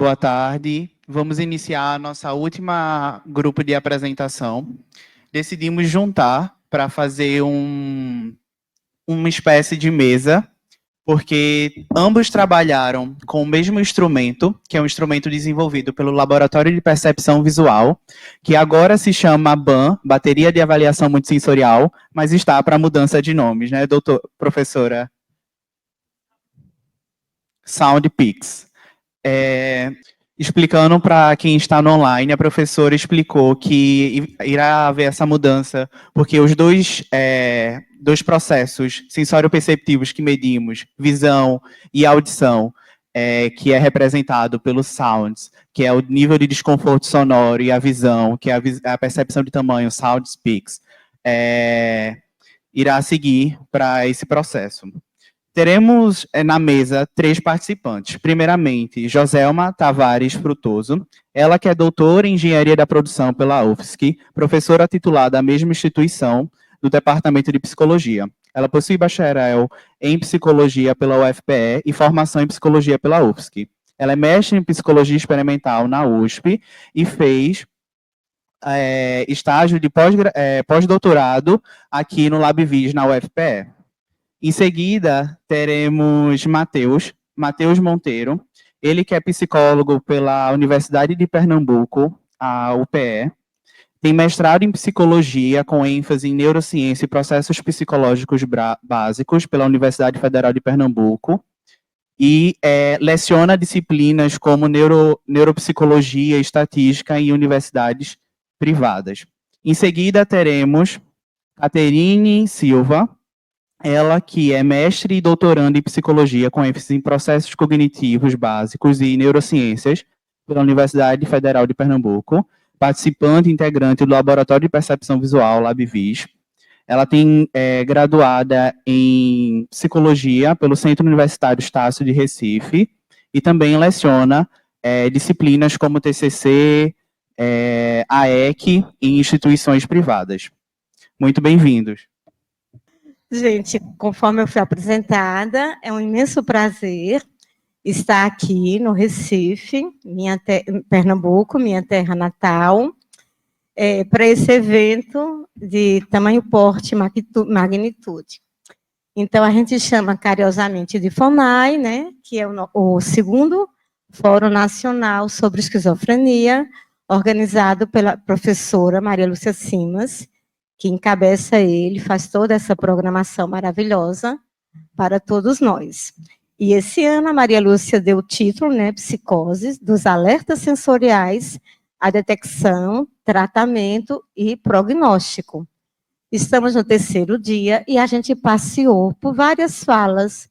Boa tarde. Vamos iniciar a nossa última grupo de apresentação. Decidimos juntar para fazer uma espécie de mesa, porque ambos trabalharam com o mesmo instrumento, que é um instrumento desenvolvido pelo Laboratório de Percepção Visual, que agora se chama BAM, Bateria de Avaliação Multissensorial, mas está para mudança de nomes, né, professora? SoundPix. Explicando para quem está no online, a professora explicou que irá haver essa mudança, porque os dois processos sensório-perceptivos que medimos, visão e audição, que é representado pelos sounds, que é o nível de desconforto sonoro, e a visão, que é a percepção de tamanho, sound speaks, irá seguir para esse processo. Teremos na mesa 3 participantes. Primeiramente, Joselma Tavares Frutoso, ela que é doutora em Engenharia da Produção pela UFSC, professora titular da mesma instituição, do Departamento de Psicologia. Ela possui bacharel em Psicologia pela UFPE e formação em Psicologia pela UFSC. Ela é mestre em Psicologia Experimental na USP e fez estágio de pós-doutorado aqui no LabVis, na UFPE. Em seguida, teremos Matheus Monteiro, ele que é psicólogo pela Universidade de Pernambuco, a UPE, tem mestrado em psicologia com ênfase em neurociência e processos psicológicos básicos pela Universidade Federal de Pernambuco e leciona disciplinas como neuropsicologia e estatística em universidades privadas. Em seguida, teremos Caterine Silva, ela que é mestre e doutoranda em psicologia com ênfase em processos cognitivos básicos e neurociências pela Universidade Federal de Pernambuco, participante e integrante do Laboratório de Percepção Visual, LabVis. Ela tem graduada em psicologia pelo Centro Universitário Estácio de Recife e também leciona disciplinas como TCC, AEC em instituições privadas. Muito bem-vindos. Gente, conforme eu fui apresentada, é um imenso prazer estar aqui no Recife, Pernambuco, minha terra natal, para esse evento de tamanho, porte, magnitude. Então, a gente chama carinhosamente de FONAI, né, que é o segundo Fórum Nacional sobre Esquizofrenia, organizado pela professora Maria Lúcia Simas, que encabeça ele, faz toda essa programação maravilhosa para todos nós. E esse ano a Maria Lúcia deu o título, né, Psicoses, dos alertas sensoriais, a detecção, tratamento e prognóstico. Estamos no 3º dia e a gente passeou por várias falas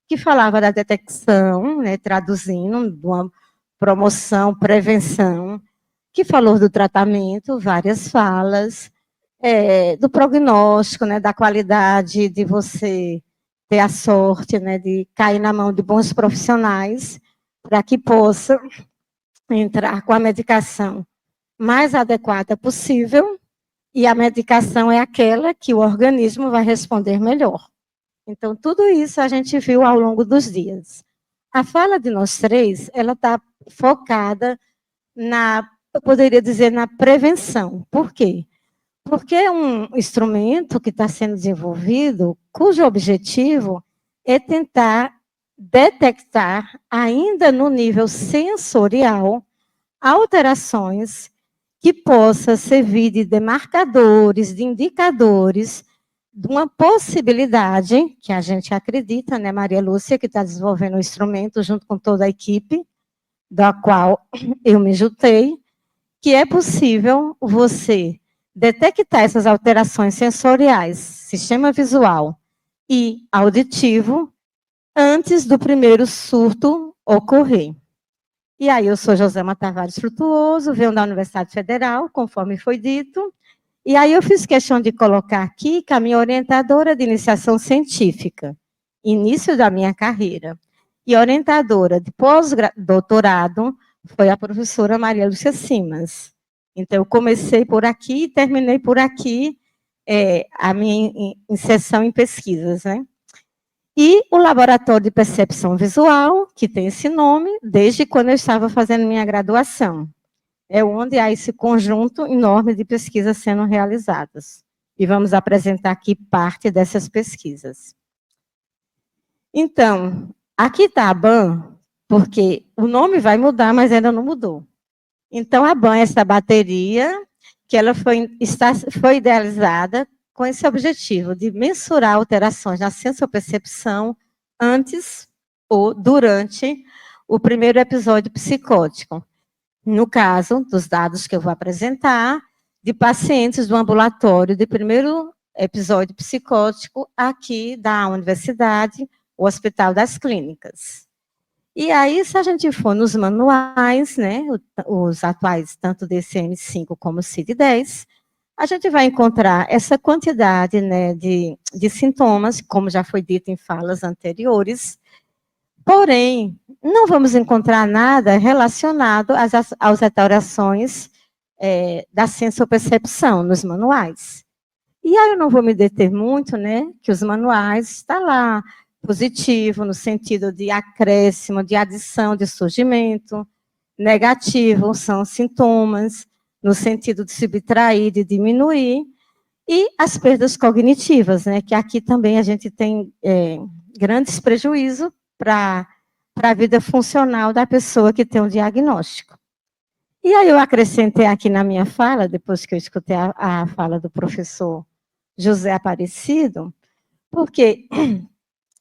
que falavam da detecção, né, traduzindo, de uma promoção, prevenção, que falou do tratamento, várias falas, do prognóstico, né, da qualidade de você ter a sorte, né, de cair na mão de bons profissionais para que possa entrar com a medicação mais adequada possível, e a medicação é aquela que o organismo vai responder melhor. Então, tudo isso a gente viu ao longo dos dias. A fala de nós 3, ela está focada eu poderia dizer, na prevenção. Por quê? Porque é um instrumento que está sendo desenvolvido, cujo objetivo é tentar detectar, ainda no nível sensorial, alterações que possam servir de demarcadores, de indicadores, de uma possibilidade, que a gente acredita, né, Maria Lúcia, que está desenvolvendo o instrumento junto com toda a equipe, da qual eu me juntei, que é possível você detectar essas alterações sensoriais, sistema visual e auditivo, antes do primeiro surto ocorrer. E aí, eu sou Joselma Tavares Frutuoso, venho da Universidade Federal, conforme foi dito, e aí eu fiz questão de colocar aqui que a minha orientadora de iniciação científica, início da minha carreira, e orientadora de pós-doutorado foi a professora Maria Lúcia Simas. Então, eu comecei por aqui e terminei por aqui a minha inserção em pesquisas, né? E o Laboratório de Percepção Visual, que tem esse nome, desde quando eu estava fazendo minha graduação. É onde há esse conjunto enorme de pesquisas sendo realizadas. E vamos apresentar aqui parte dessas pesquisas. Então, aqui está a BAN, porque o nome vai mudar, mas ainda não mudou. Então, a BAN é essa bateria que ela foi idealizada com esse objetivo de mensurar alterações na sensoripercepção antes ou durante o primeiro episódio psicótico. No caso dos dados que eu vou apresentar, de pacientes do ambulatório de primeiro episódio psicótico aqui da universidade, o Hospital das Clínicas. E aí, se a gente for nos manuais, né, os atuais, tanto DCM-5 como CID-10, a gente vai encontrar essa quantidade, né, de sintomas, como já foi dito em falas anteriores, porém, não vamos encontrar nada relacionado às alterações da sensoripercepção nos manuais. E aí eu não vou me deter muito, né, que os manuais estão lá, positivo no sentido de acréscimo, de adição, de surgimento, negativo são sintomas, no sentido de subtrair, de diminuir, e as perdas cognitivas, né, que aqui também a gente tem grandes prejuízos para a vida funcional da pessoa que tem um diagnóstico. E aí eu acrescentei aqui na minha fala, depois que eu escutei a fala do professor José Aparecido, porque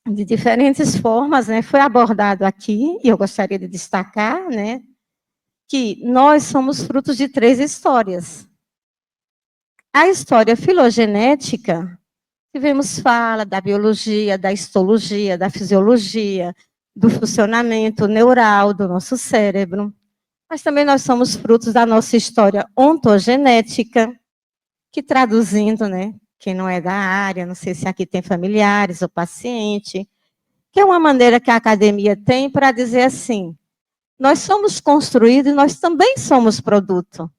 de diferentes formas, né, foi abordado aqui, e eu gostaria de destacar, né, que nós somos frutos de 3 histórias. A história filogenética, tivemos fala da biologia, da histologia, da fisiologia, do funcionamento neural do nosso cérebro, mas também nós somos frutos da nossa história ontogenética, que traduzindo, né, quem não é da área, não sei se aqui tem familiares ou paciente, que é uma maneira que a academia tem para dizer assim, nós somos construídos e nós também somos produto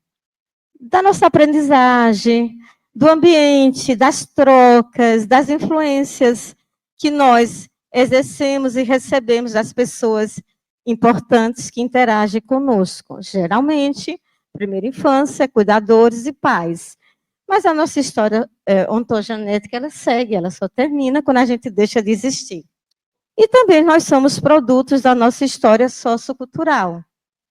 da nossa aprendizagem, do ambiente, das trocas, das influências que nós exercemos e recebemos das pessoas importantes que interagem conosco. Geralmente, primeira infância, cuidadores e pais. Mas a nossa história ontogenética, ela segue, ela só termina quando a gente deixa de existir. E também nós somos produtos da nossa história sociocultural.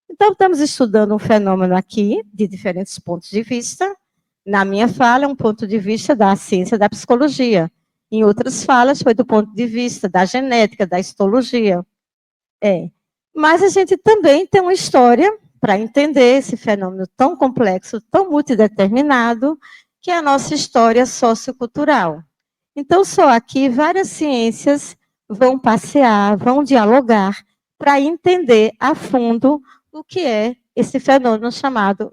Então, estamos estudando um fenômeno aqui, de diferentes pontos de vista. Na minha fala, é um ponto de vista da ciência da psicologia. Em outras falas, foi do ponto de vista da genética, da histologia. Mas a gente também tem uma história para entender esse fenômeno tão complexo, tão multideterminado, que é a nossa história sociocultural. Então, só aqui várias ciências vão passear, vão dialogar para entender a fundo o que é esse fenômeno chamado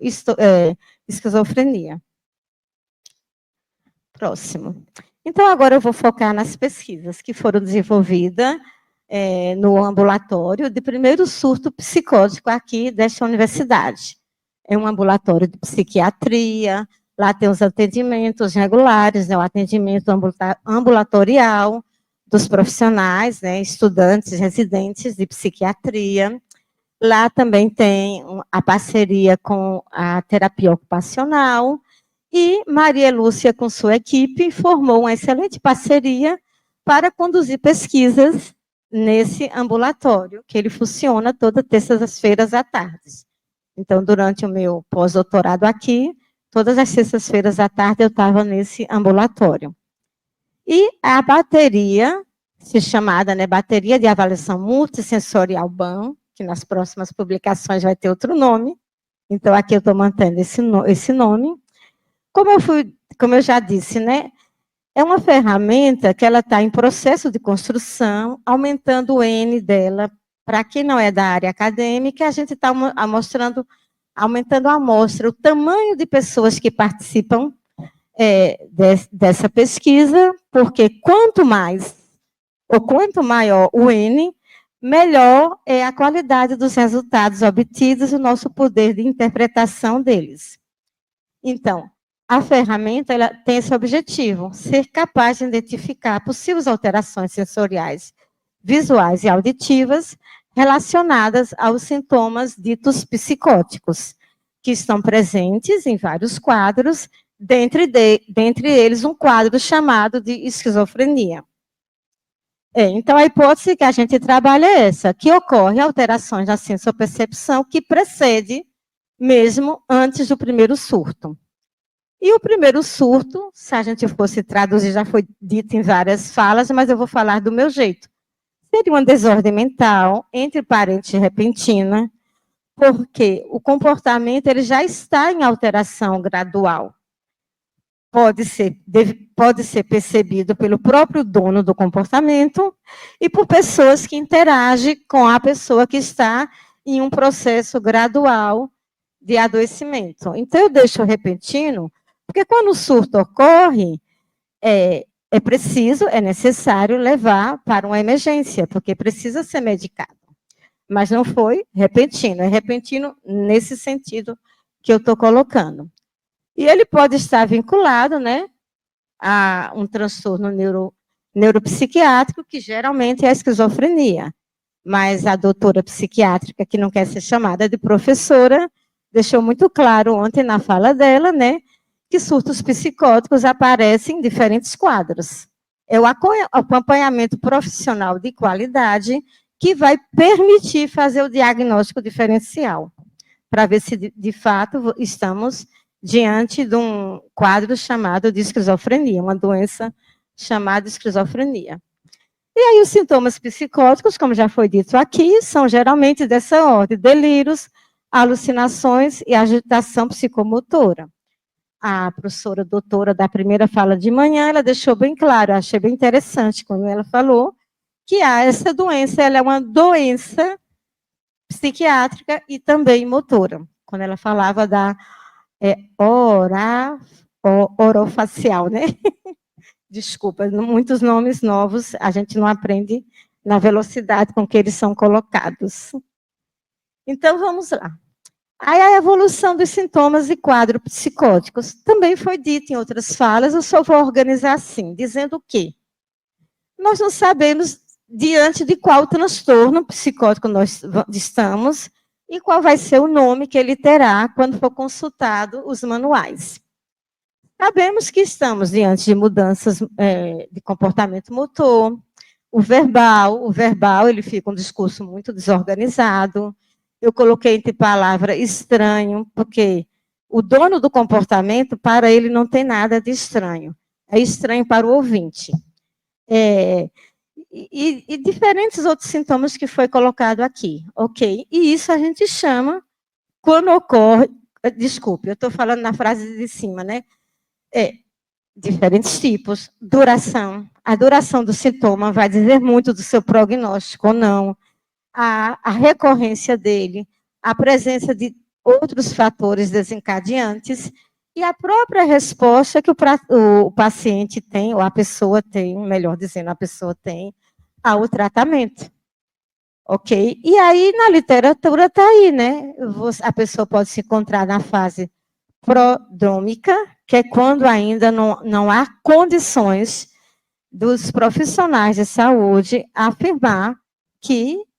esquizofrenia. Próximo. Então, agora eu vou focar nas pesquisas que foram desenvolvidas no ambulatório de primeiro surto psicótico aqui desta universidade. É um ambulatório de psiquiatria, lá tem os atendimentos regulares, né, o atendimento ambulatorial dos profissionais, né, estudantes, residentes de psiquiatria. Lá também tem a parceria com a terapia ocupacional, e Maria Lúcia, com sua equipe, formou uma excelente parceria para conduzir pesquisas nesse ambulatório, que ele funciona todas as terças-feiras à tarde. Então, durante o meu pós-doutorado aqui, todas as sextas-feiras à tarde eu estava nesse ambulatório. E a bateria, se chamada, né, Bateria de Avaliação Multissensorial BAM, que nas próximas publicações vai ter outro nome, então aqui eu estou mantendo esse nome. Como eu já disse, né, é uma ferramenta que ela está em processo de construção, aumentando o N dela. Para quem não é da área acadêmica, a gente está aumentando a amostra, o tamanho de pessoas que participam dessa pesquisa, porque quanto maior o N, melhor é a qualidade dos resultados obtidos e o nosso poder de interpretação deles. Então, A ferramenta ela tem esse objetivo, ser capaz de identificar possíveis alterações sensoriais, visuais e auditivas relacionadas aos sintomas ditos psicóticos, que estão presentes em vários quadros, dentre eles um quadro chamado de esquizofrenia. Então, a hipótese que a gente trabalha é essa, que ocorre alterações na sensoripercepção que precede mesmo antes do primeiro surto. E o primeiro surto, se a gente fosse traduzir, já foi dito em várias falas, mas eu vou falar do meu jeito. Seria uma desordem mental, entre parênteses repentina, porque o comportamento ele já está em alteração gradual. Pode ser percebido pelo próprio dono do comportamento e por pessoas que interagem com a pessoa que está em um processo gradual de adoecimento. Então, eu deixo repentino, porque quando o surto ocorre, é necessário levar para uma emergência, porque precisa ser medicado. Mas não foi repentino, é repentino nesse sentido que eu estou colocando. E ele pode estar vinculado, né, a um transtorno neuropsiquiátrico, que geralmente é a esquizofrenia. Mas a doutora psiquiátrica, que não quer ser chamada de professora, deixou muito claro ontem na fala dela, né, que surtos psicóticos aparecem em diferentes quadros. É o acompanhamento profissional de qualidade que vai permitir fazer o diagnóstico diferencial, para ver se, de fato, estamos diante de um quadro chamado de esquizofrenia, uma doença chamada esquizofrenia. E aí os sintomas psicóticos, como já foi dito aqui, são geralmente dessa ordem: delírios, alucinações e agitação psicomotora. A professora doutora da primeira fala de manhã, ela deixou bem claro, eu achei bem interessante quando ela falou que essa doença ela é uma doença psiquiátrica e também motora. Quando ela falava da orofacial, né? Desculpa, muitos nomes novos, a gente não aprende na velocidade com que eles são colocados. Então, vamos lá. Aí a evolução dos sintomas e quadros psicóticos também foi dito em outras falas, eu só vou organizar assim, dizendo que nós não sabemos diante de qual transtorno psicótico nós estamos e qual vai ser o nome que ele terá quando for consultado os manuais. Sabemos que estamos diante de mudanças de comportamento motor, o verbal ele fica um discurso muito desorganizado. Eu coloquei entre palavra estranho, porque o dono do comportamento, para ele, não tem nada de estranho. É estranho para o ouvinte. E diferentes outros sintomas que foi colocado aqui, ok? E isso a gente chama, quando ocorre, desculpe, eu estou falando na frase de cima, né? Diferentes tipos, duração. A duração do sintoma vai dizer muito do seu prognóstico ou não. A recorrência dele, a presença de outros fatores desencadeantes e a própria resposta que o paciente tem, ou a pessoa tem, melhor dizendo, a pessoa tem, ao tratamento. Ok? E aí, na literatura, está aí, né? A pessoa pode se encontrar na fase prodrômica, que é quando ainda não há condições dos profissionais de saúde afirmar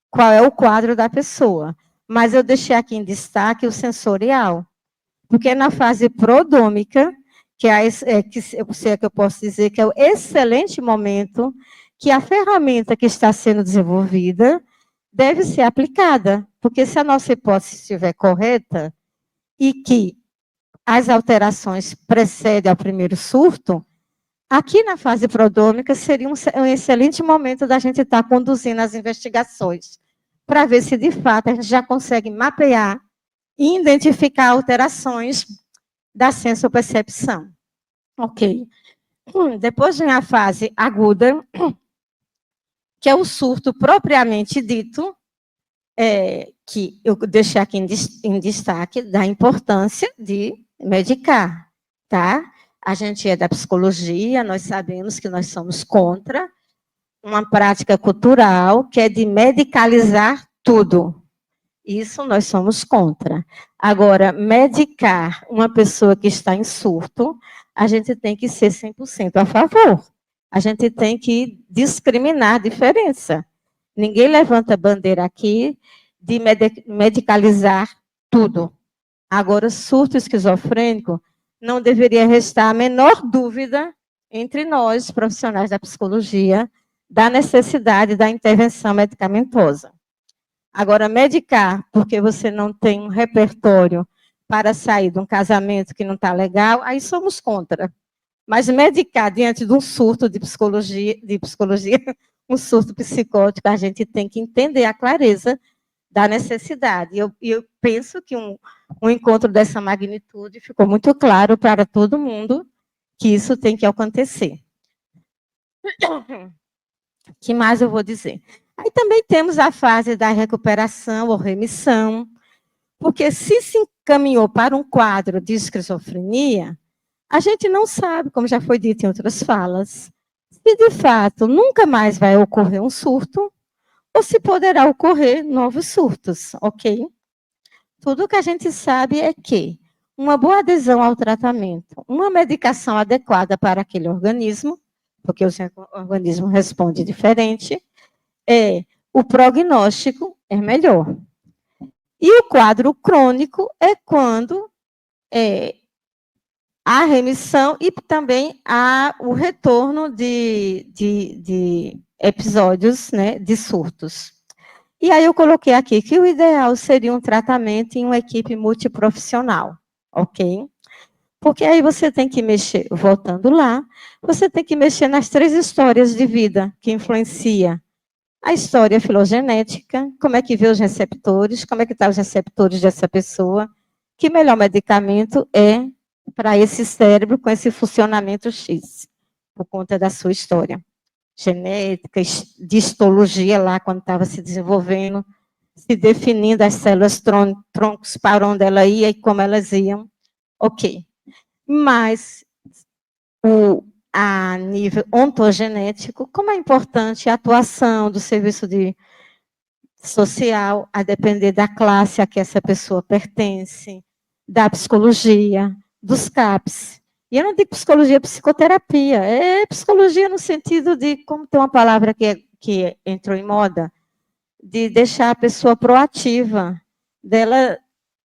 qual é o quadro da pessoa. Mas eu deixei aqui em destaque o sensorial, porque na fase prodrômica, que eu posso dizer que é o excelente momento que a ferramenta que está sendo desenvolvida deve ser aplicada, porque se a nossa hipótese estiver correta e que as alterações precedem ao primeiro surto, aqui na fase prodrômica seria um excelente momento da gente estar conduzindo as investigações, para ver se de fato a gente já consegue mapear e identificar alterações da sensopercepção. Ok. Depois vem a fase aguda, que é o surto propriamente dito, que eu deixei aqui em destaque, da importância de medicar, tá? A gente é da psicologia, nós sabemos que nós somos contra uma prática cultural que é de medicalizar tudo. Isso nós somos contra. Agora, medicar uma pessoa que está em surto, a gente tem que ser 100% a favor. A gente tem que discriminar a diferença. Ninguém levanta bandeira aqui de medicalizar tudo. Agora, surto esquizofrênico, não deveria restar a menor dúvida entre nós, profissionais da psicologia, da necessidade da intervenção medicamentosa. Agora, medicar porque você não tem um repertório para sair de um casamento que não está legal, aí somos contra. Mas medicar diante de um surto de psicologia, um surto psicótico, a gente tem que entender a clareza da necessidade. Eu penso que um encontro dessa magnitude ficou muito claro para todo mundo que isso tem que acontecer. O que mais eu vou dizer? Aí também temos a fase da recuperação ou remissão, porque se encaminhou para um quadro de esquizofrenia, a gente não sabe, como já foi dito em outras falas, se de fato nunca mais vai ocorrer um surto, ou se poderá ocorrer novos surtos, ok? Tudo que a gente sabe é que uma boa adesão ao tratamento, uma medicação adequada para aquele organismo, porque o organismo responde diferente, o prognóstico é melhor. E o quadro crônico é quando há remissão e também há o retorno de episódios, né, de surtos. E aí eu coloquei aqui que o ideal seria um tratamento em uma equipe multiprofissional, ok? Porque aí você tem que mexer, voltando lá, você tem que mexer nas 3 histórias de vida que influencia a história filogenética, como é que vê os receptores, como é que estão os receptores dessa pessoa, que melhor medicamento é para esse cérebro com esse funcionamento X, por conta da sua história genética, de histologia lá, quando estava se desenvolvendo, se definindo as células troncos para onde ela ia e como elas iam, ok. Mas, a nível ontogenético, como é importante a atuação do serviço social, a depender da classe a que essa pessoa pertence, da psicologia, dos CAPs. E eu não digo psicologia, psicoterapia. É psicologia no sentido de, como tem uma palavra que entrou em moda, de deixar a pessoa proativa, dela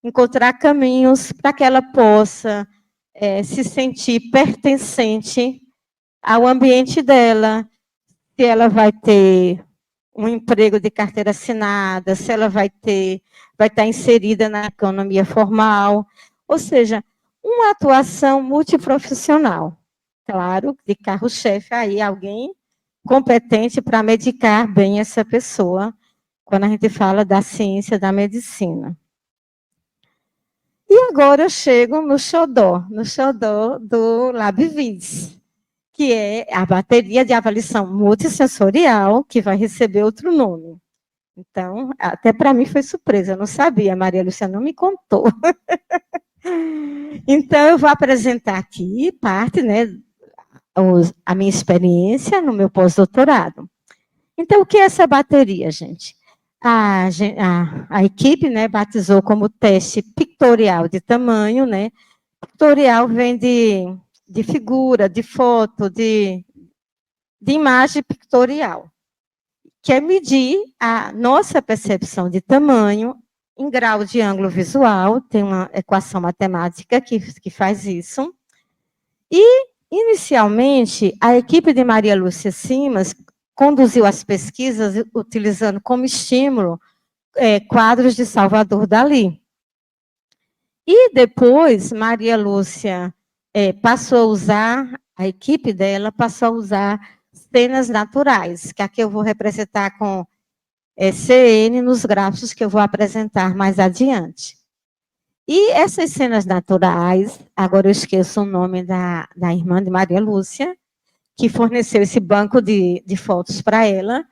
encontrar caminhos para que ela possa se sentir pertencente ao ambiente dela, se ela vai ter um emprego de carteira assinada, se ela vai estar inserida na economia formal, ou seja, uma atuação multiprofissional. Claro, de carro-chefe, aí alguém competente para medicar bem essa pessoa, quando a gente fala da ciência da medicina. E agora eu chego no xodó do LabViz, que é a bateria de avaliação multissensorial, que vai receber outro nome. Então, até para mim foi surpresa, eu não sabia, a Maria Lúcia não me contou. Então, eu vou apresentar aqui parte, né, a minha experiência no meu pós-doutorado. Então, o que é essa bateria, gente? A equipe, né, batizou como teste pictorial de tamanho, né? Pictorial vem de figura, de foto, de imagem pictorial, que é medir a nossa percepção de tamanho em grau de ângulo visual, tem uma equação matemática que faz isso. E, inicialmente, a equipe de Maria Lúcia Simas conduziu as pesquisas utilizando como estímulo quadros de Salvador Dalí. E depois, Maria Lúcia passou a usar, a equipe dela passou a usar cenas naturais, que aqui eu vou representar com CN nos gráficos que eu vou apresentar mais adiante. E essas cenas naturais, agora eu esqueço o nome da irmã de Maria Lúcia, que forneceu esse banco de fotos para ela,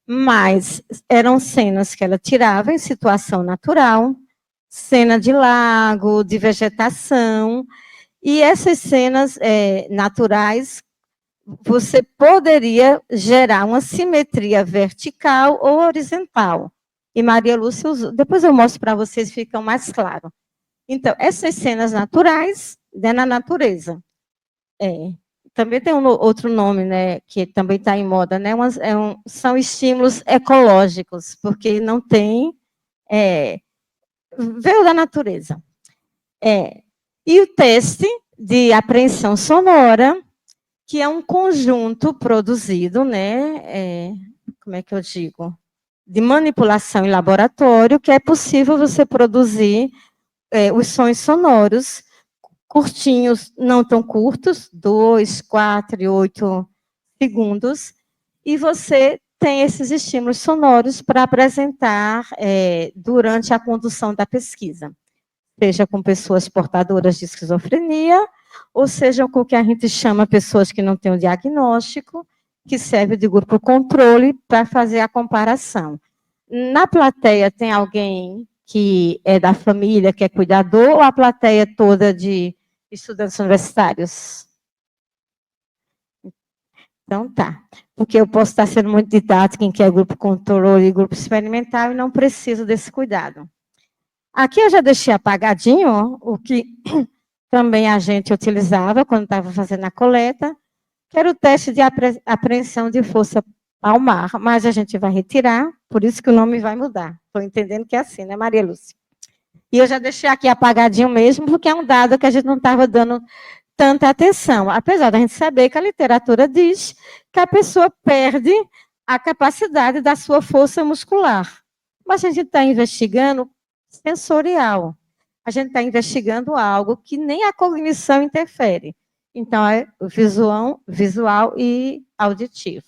mas eram cenas que ela tirava em situação natural, cena de lago, de vegetação, e essas cenas naturais, você poderia gerar uma simetria vertical ou horizontal. e Maria Lúcia usou. Depois eu mostro para vocês, ficam mais claro. Então, essas cenas naturais, né, na natureza. Também tem outro nome, né, que também está em moda, né, são estímulos ecológicos, porque não tem, veio da natureza. E o teste de apreensão sonora, que é um conjunto produzido, né, como é que eu digo, de manipulação em laboratório, que é possível você produzir os sons sonoros curtinhos, não tão curtos, 2, 4 e 8 segundos, e você tem esses estímulos sonoros para apresentar durante a condução da pesquisa, seja com pessoas portadoras de esquizofrenia, ou seja com o que a gente chama pessoas que não têm o diagnóstico, que serve de grupo controle para fazer a comparação. Na plateia tem alguém que é da família, que é cuidador, ou a plateia toda de estudantes universitários? Então, tá. Porque eu posso estar sendo muito didática em que é grupo controle e grupo experimental e não preciso desse cuidado. Aqui eu já deixei apagadinho o que também a gente utilizava quando estava fazendo a coleta, que era o teste de apreensão de força palmar, mas a gente vai retirar, por isso que o nome vai mudar. Estou entendendo que é assim, né, Maria Lúcia? E eu já deixei aqui apagadinho mesmo, porque é um dado que a gente não estava dando tanta atenção, apesar da gente saber que a literatura diz que a pessoa perde a capacidade da sua força muscular. Mas a gente está investigando sensorial. A gente está investigando algo que nem a cognição interfere. Então, é visual e auditivo.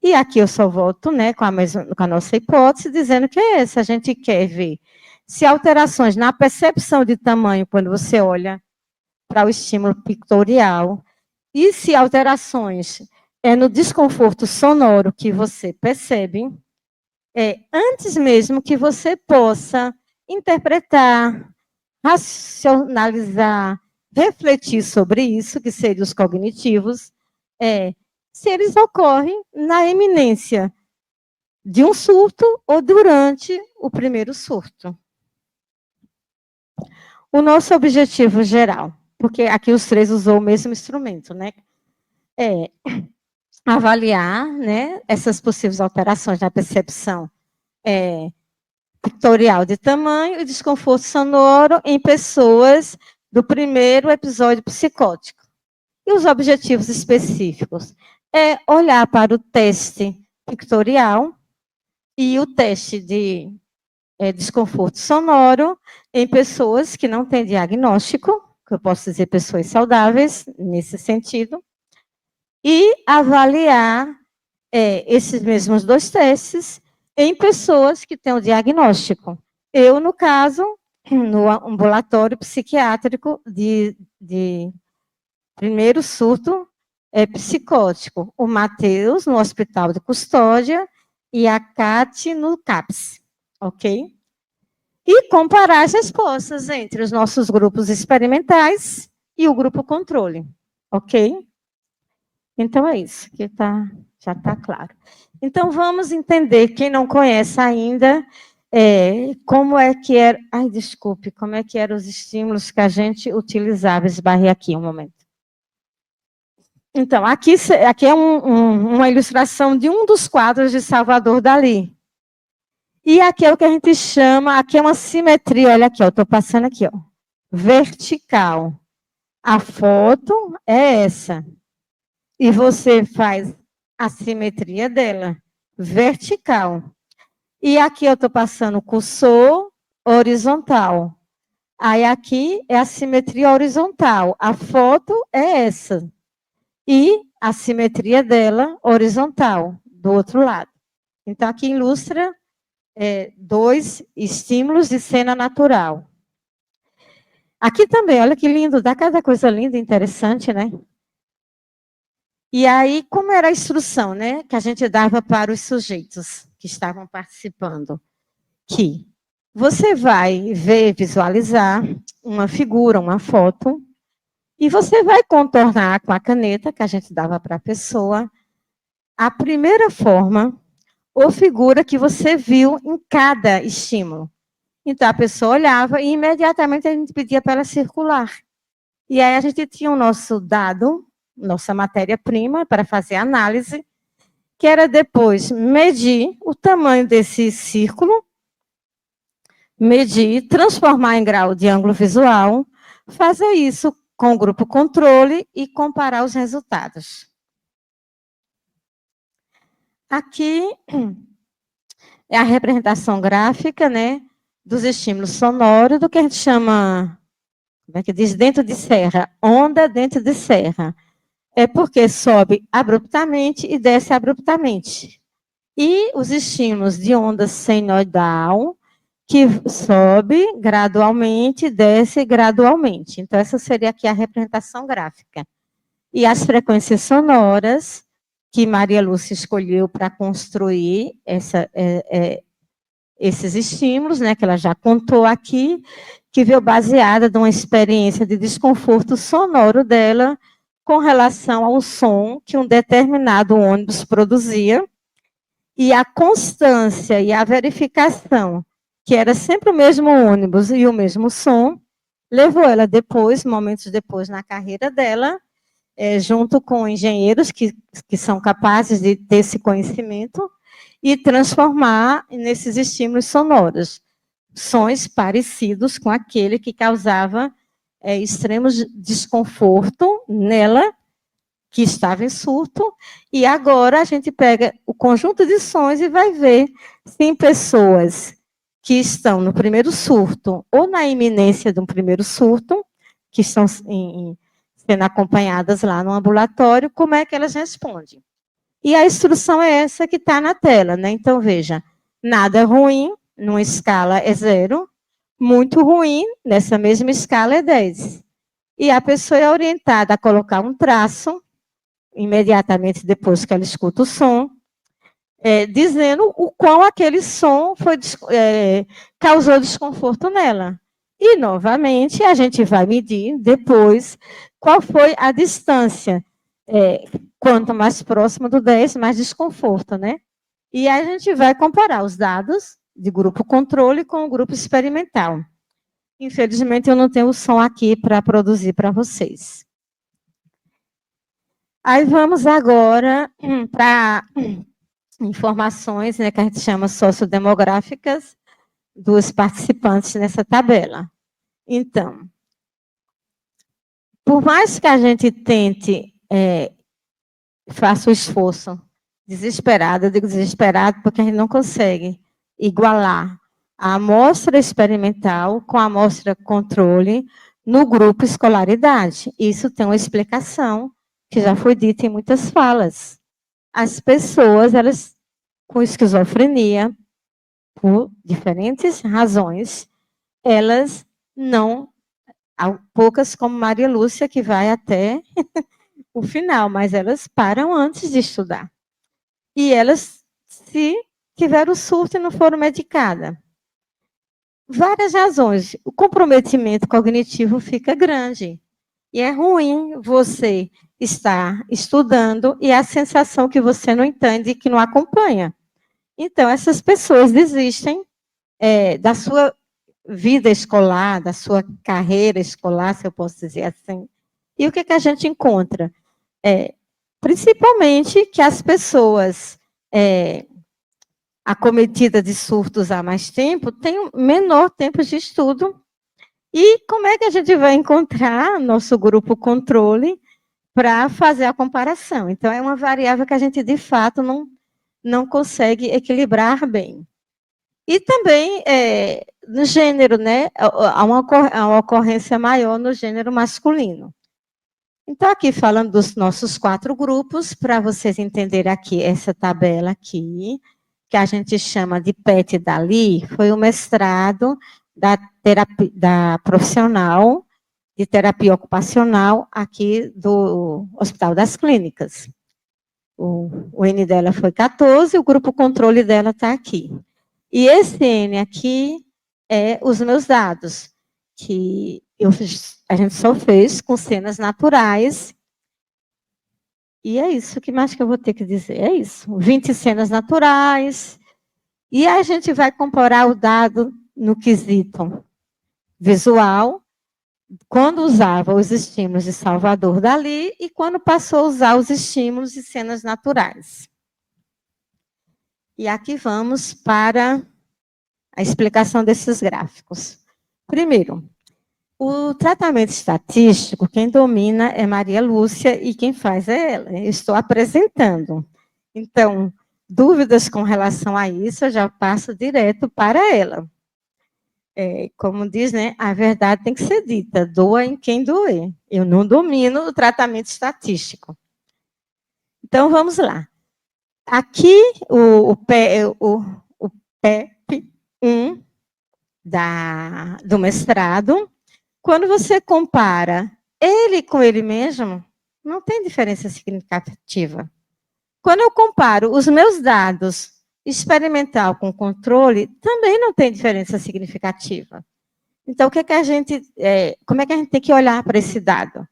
E aqui eu só volto, né, com a nossa hipótese, dizendo que é essa. A gente quer ver se alterações na percepção de tamanho, quando você olha para o estímulo pictorial, e se alterações no desconforto sonoro que você percebe, antes mesmo que você possa interpretar, racionalizar, refletir sobre isso, que seriam os cognitivos, se eles ocorrem na iminência de um surto ou durante o primeiro surto. O nosso objetivo geral, porque aqui os três usou o mesmo instrumento, né? É avaliar, né, essas possíveis alterações na percepção pictorial de tamanho e desconforto sonoro em pessoas do primeiro episódio psicótico. E os objetivos específicos é olhar para o teste pictorial e o teste de desconforto sonoro em pessoas que não têm diagnóstico, que eu posso dizer pessoas saudáveis, nesse sentido, e avaliar esses mesmos dois testes em pessoas que têm o diagnóstico. Eu, no caso, no ambulatório psiquiátrico de primeiro surto psicótico, o Matheus, no hospital de custódia, e a Cate no CAPS, ok? E comparar as respostas entre os nossos grupos experimentais e o grupo controle, ok? Então, é isso, que já está claro. Então, vamos entender, quem não conhece ainda, como é que era... Ai, desculpe, como é que eram os estímulos que a gente utilizava, esbarrei aqui um momento. Então, aqui é uma ilustração de um dos quadros de Salvador Dalí. E aqui é o que a gente chama, aqui é uma simetria, olha aqui, eu estou passando aqui, ó, vertical. A foto é essa. E você faz a simetria dela, vertical. E aqui eu estou passando o cursor horizontal. Aí aqui é a simetria horizontal. A foto é essa. E a simetria dela horizontal, do outro lado. Então, aqui ilustra dois estímulos de cena natural. Aqui também, olha que lindo, dá cada coisa linda e interessante, né? E aí, como era a instrução, né, que a gente dava para os sujeitos que estavam participando? Que você vai ver, visualizar uma figura, uma foto, e você vai contornar com a caneta que a gente dava para a pessoa a primeira forma ou figura que você viu em cada estímulo. Então, a pessoa olhava e imediatamente a gente pedia para ela circular. E aí a gente tinha o nosso dado, nossa matéria-prima, para fazer análise, que era depois medir o tamanho desse círculo, medir, transformar em grau de ângulo visual, fazer isso com o grupo controle e comparar os resultados. Aqui é a representação gráfica, né, dos estímulos sonoros, do que a gente chama, como é que diz, dentro de serra, onda dentro de serra. É porque sobe abruptamente e desce abruptamente. E os estímulos de onda senoidal, que sobe gradualmente, desce gradualmente. Então, essa seria aqui a representação gráfica. E as frequências sonoras, que Maria Lúcia escolheu para construir esses estímulos, né, que ela já contou aqui, que veio baseada numa experiência de desconforto sonoro dela com relação ao som que um determinado ônibus produzia, e a constância e a verificação, que era sempre o mesmo ônibus e o mesmo som, levou ela depois, momentos depois na carreira dela, junto com engenheiros que são capazes de ter esse conhecimento e transformar nesses estímulos sonoros, sons parecidos com aquele que causava extremo desconforto nela, que estava em surto, e agora a gente pega o conjunto de sons e vai ver se em pessoas que estão no primeiro surto ou na iminência de um primeiro surto, que estão sendo acompanhadas lá no ambulatório, como é que elas respondem. E a instrução é essa que está na tela, né? Então, veja, nada ruim, numa escala é 0, muito ruim, nessa mesma escala é 10. E a pessoa é orientada a colocar um traço, imediatamente depois que ela escuta o som, dizendo o qual aquele som causou desconforto nela. E, novamente, a gente vai medir depois qual foi a distância. Quanto mais próximo do 10, mais desconforto, né? E aí a gente vai comparar os dados de grupo controle com o grupo experimental. Infelizmente, eu não tenho o som aqui para produzir para vocês. Aí vamos agora para informações, né, que a gente chama sociodemográficas dos participantes nessa tabela. Então, por mais que a gente tente, faça o esforço desesperado, eu digo desesperado porque a gente não consegue igualar a amostra experimental com a amostra controle no grupo escolaridade. Isso tem uma explicação que já foi dita em muitas falas. As pessoas, elas com esquizofrenia, por diferentes razões, elas não, há poucas como Maria Lúcia, que vai até o final, mas elas param antes de estudar. E elas, se tiveram surto e não foram medicadas. Várias razões. O comprometimento cognitivo fica grande. E é ruim você estar estudando e a sensação que você não entende e que não acompanha. Então, essas pessoas desistem da sua vida escolar, da sua carreira escolar, se eu posso dizer assim. E o que a gente encontra? Principalmente que as pessoas acometidas de surtos há mais tempo têm menor tempo de estudo. E como é que a gente vai encontrar nosso grupo controle para fazer a comparação? Então, é uma variável que a gente, de fato, não consegue equilibrar bem. E também, no gênero, né, há uma ocorrência maior no gênero masculino. Então, aqui falando dos nossos 4 grupos, para vocês entenderem aqui, essa tabela aqui, que a gente chama de PET Dali, foi o mestrado da profissional de terapia ocupacional aqui do Hospital das Clínicas. O N dela foi 14, o grupo controle dela está aqui. E esse N aqui é os meus dados, que a gente só fez com cenas naturais. E é isso, o que mais que eu vou ter que dizer? É isso, 20 cenas naturais, e a gente vai comparar o dado no quesito visual, quando usava os estímulos de Salvador Dalí e quando passou a usar os estímulos de cenas naturais. E aqui vamos para a explicação desses gráficos. Primeiro, o tratamento estatístico, quem domina é Maria Lúcia e quem faz é ela. Eu estou apresentando. Então, dúvidas com relação a isso, eu já passo direto para ela. Como diz, né, a verdade tem que ser dita, doa em quem doer. Eu não domino o tratamento estatístico. Então, vamos lá. Aqui, o PEP-1 do mestrado, quando você compara ele com ele mesmo, não tem diferença significativa. Quando eu comparo os meus dados experimental com controle, também não tem diferença significativa. Então, como é que a gente tem que olhar para esse dado?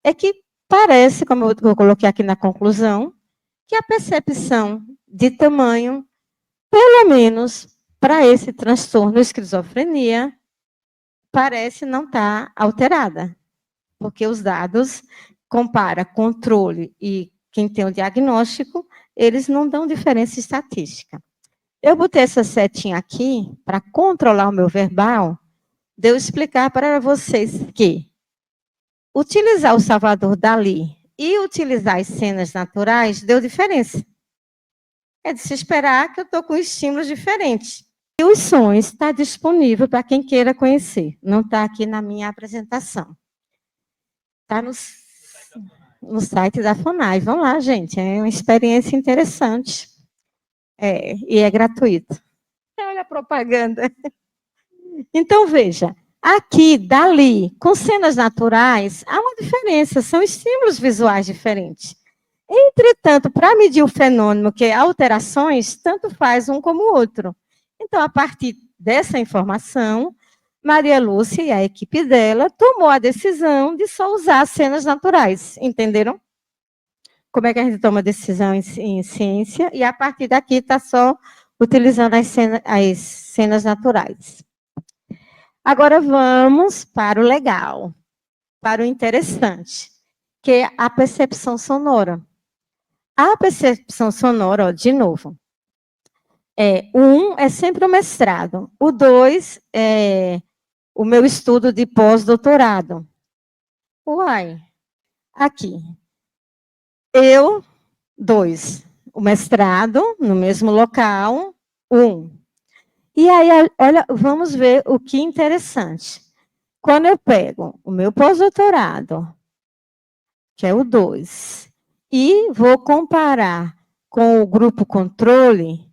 É que parece, como eu coloquei aqui na conclusão, que a percepção de tamanho, pelo menos para esse transtorno esquizofrenia, parece não estar alterada, porque os dados compara controle e quem tem o diagnóstico, eles não dão diferença estatística. Eu botei essa setinha aqui para controlar o meu verbal, de eu explicar para vocês que utilizar o Salvador Dalí e utilizar as cenas naturais deu diferença. É de se esperar que eu estou com estímulos diferentes. E os sons está disponível para quem queira conhecer. Não está aqui na minha apresentação. Está no site da FUNAI. Vão lá, gente. É uma experiência interessante. E é gratuito. Olha a propaganda. Então, veja. Aqui, dali, com cenas naturais, há uma diferença. São estímulos visuais diferentes. Entretanto, para medir o fenômeno, que é alterações, tanto faz um como o outro. Então, a partir dessa informação, Maria Lúcia e a equipe dela tomou a decisão de só usar cenas naturais, entenderam? Como é que a gente toma decisão em ciência? E a partir daqui está só utilizando as cenas naturais. Agora vamos para o legal, para o interessante, que é a percepção sonora. A percepção sonora, ó, de novo, o 1 é sempre o mestrado, o 2 é o meu estudo de pós-doutorado. Uai, aqui. 2, o mestrado, no mesmo local, 1. E aí, olha, vamos ver o que interessante. Quando eu pego o meu pós-doutorado, que é o 2, e vou comparar com o grupo controle,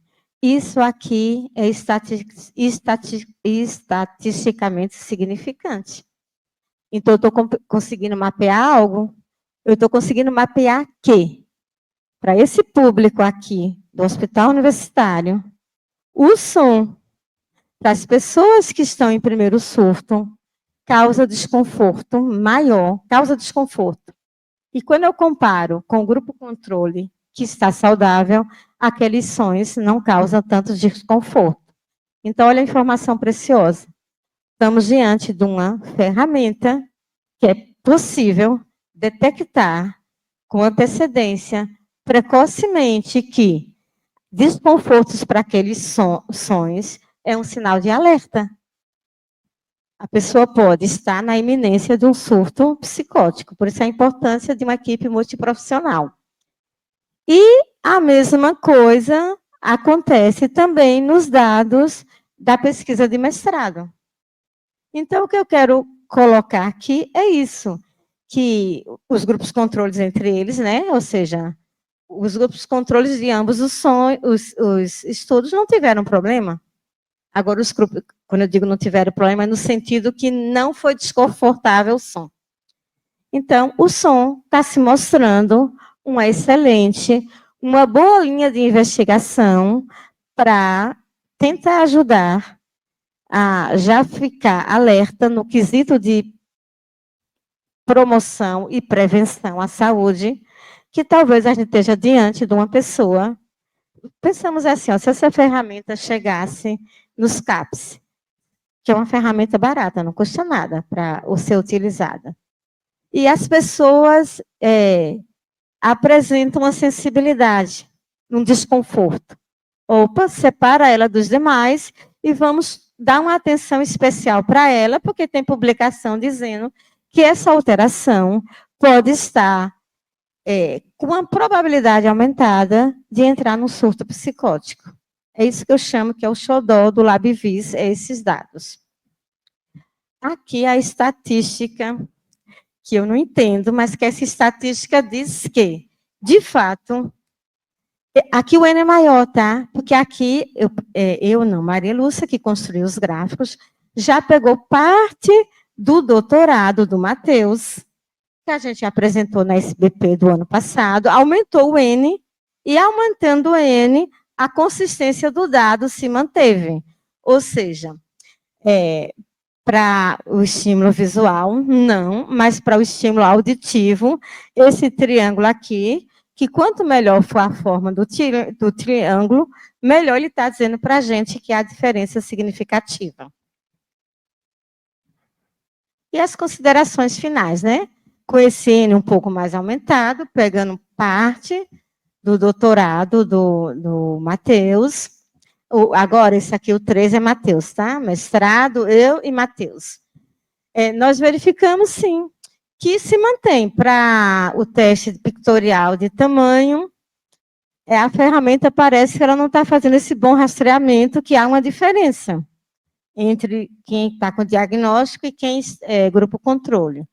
isso aqui é estatisticamente significante. Então, eu estou conseguindo mapear algo, eu estou conseguindo mapear que, para esse público aqui do hospital universitário, o som, para as pessoas que estão em primeiro surto, causa desconforto maior, causa desconforto. E quando eu comparo com o grupo controle, que está saudável, aqueles sons não causam tanto desconforto. Então, olha a informação preciosa. Estamos diante de uma ferramenta que é possível detectar com antecedência, precocemente, que desconfortos para aqueles sons é um sinal de alerta. A pessoa pode estar na iminência de um surto psicótico, por isso a importância de uma equipe multiprofissional. E a mesma coisa acontece também nos dados da pesquisa de mestrado. Então, o que eu quero colocar aqui é isso, que os grupos controles entre eles, né, ou seja, os grupos controles de ambos os estudos não tiveram problema. Agora, os grupos, quando eu digo não tiveram problema, é no sentido que não foi desconfortável o som. Então, o som está se mostrando uma boa linha de investigação para tentar ajudar a já ficar alerta no quesito de promoção e prevenção à saúde que talvez a gente esteja diante de uma pessoa. Pensamos assim, ó, se essa ferramenta chegasse nos CAPS, que é uma ferramenta barata, não custa nada para ser utilizada. E as pessoas apresentam uma sensibilidade, um desconforto. Opa, separa ela dos demais e vamos dar uma atenção especial para ela, porque tem publicação dizendo que essa alteração pode estar com uma probabilidade aumentada de entrar num surto psicótico. É isso que eu chamo que é o xodó do LabVIS, esses dados. Aqui a estatística, que eu não entendo, mas que essa estatística diz que, de fato, aqui o N é maior, tá? Porque aqui, Maria Lúcia, que construiu os gráficos, já pegou parte do doutorado do Matheus, que a gente apresentou na SBP do ano passado, aumentou o N, e aumentando o N, a consistência do dado se manteve. Ou seja, para o estímulo visual, não, mas para o estímulo auditivo, esse triângulo aqui, que quanto melhor for a forma do triângulo, melhor ele está dizendo para a gente que há diferença significativa. E as considerações finais, né? Com esse N um pouco mais aumentado, pegando parte do doutorado do Matheus. Agora, esse aqui, o 3 é Matheus, tá? Mestrado, eu e Matheus. Nós verificamos, sim, que se mantém para o teste pictorial de tamanho, a ferramenta parece que ela não está fazendo esse bom rastreamento, que há uma diferença entre quem está com diagnóstico e quem é grupo controle.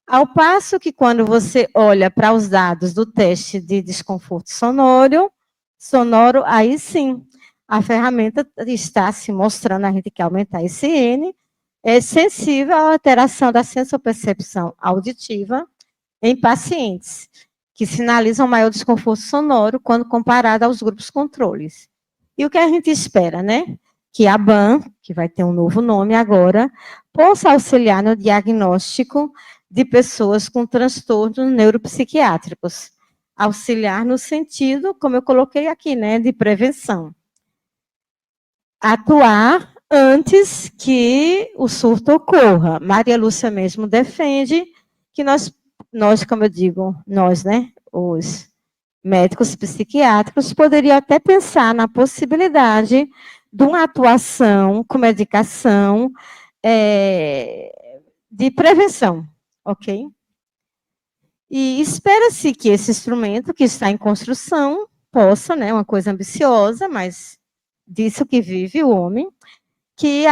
Ao passo que quando você olha para os dados do teste de desconforto sonoro, aí sim, a ferramenta está se mostrando, a gente quer aumentar esse N, é sensível à alteração da sensopercepção auditiva em pacientes, que sinalizam maior desconforto sonoro quando comparado aos grupos controles. E o que a gente espera, né? Que a BAN, que vai ter um novo nome agora, possa auxiliar no diagnóstico de pessoas com transtornos neuropsiquiátricos. Auxiliar no sentido, como eu coloquei aqui, né, de prevenção. Atuar antes que o surto ocorra. Maria Lúcia mesmo defende que nós, como eu digo, nós, né, os médicos psiquiátricos, poderiam até pensar na possibilidade de uma atuação com medicação de prevenção, ok? E espera-se que esse instrumento que está em construção possa, né, uma coisa ambiciosa, mas disso que vive o homem, que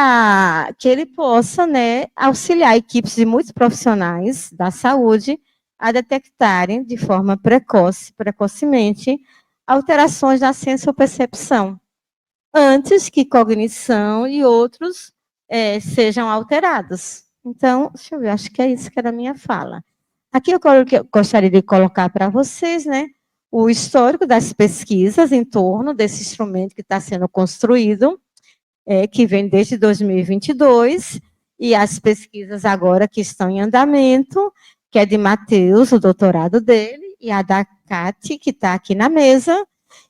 ele possa, né, auxiliar equipes de muitos profissionais da saúde a detectarem de forma precocemente, alterações na sensopercepção, antes que cognição e outros sejam alterados. Então, deixa eu ver, acho que é isso que era a minha fala. Aqui eu gostaria de colocar para vocês, né, o histórico das pesquisas em torno desse instrumento que está sendo construído, que vem desde 2022, e as pesquisas agora que estão em andamento, que é de Matheus, o doutorado dele, e a da Cate, que está aqui na mesa.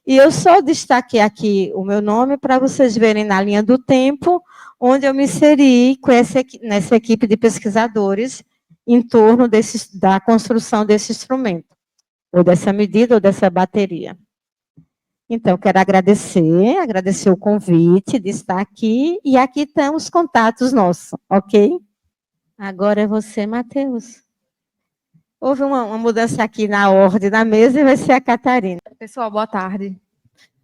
E eu só destaquei aqui o meu nome para vocês verem na linha do tempo, onde eu me inseri nessa equipe de pesquisadores em torno da construção desse instrumento, ou dessa medida, ou dessa bateria. Então, quero agradecer o convite de estar aqui, e aqui estão os contatos nossos, ok? Agora é você, Matheus. Houve uma mudança aqui na ordem da mesa e vai ser a Catarina. Pessoal, boa tarde.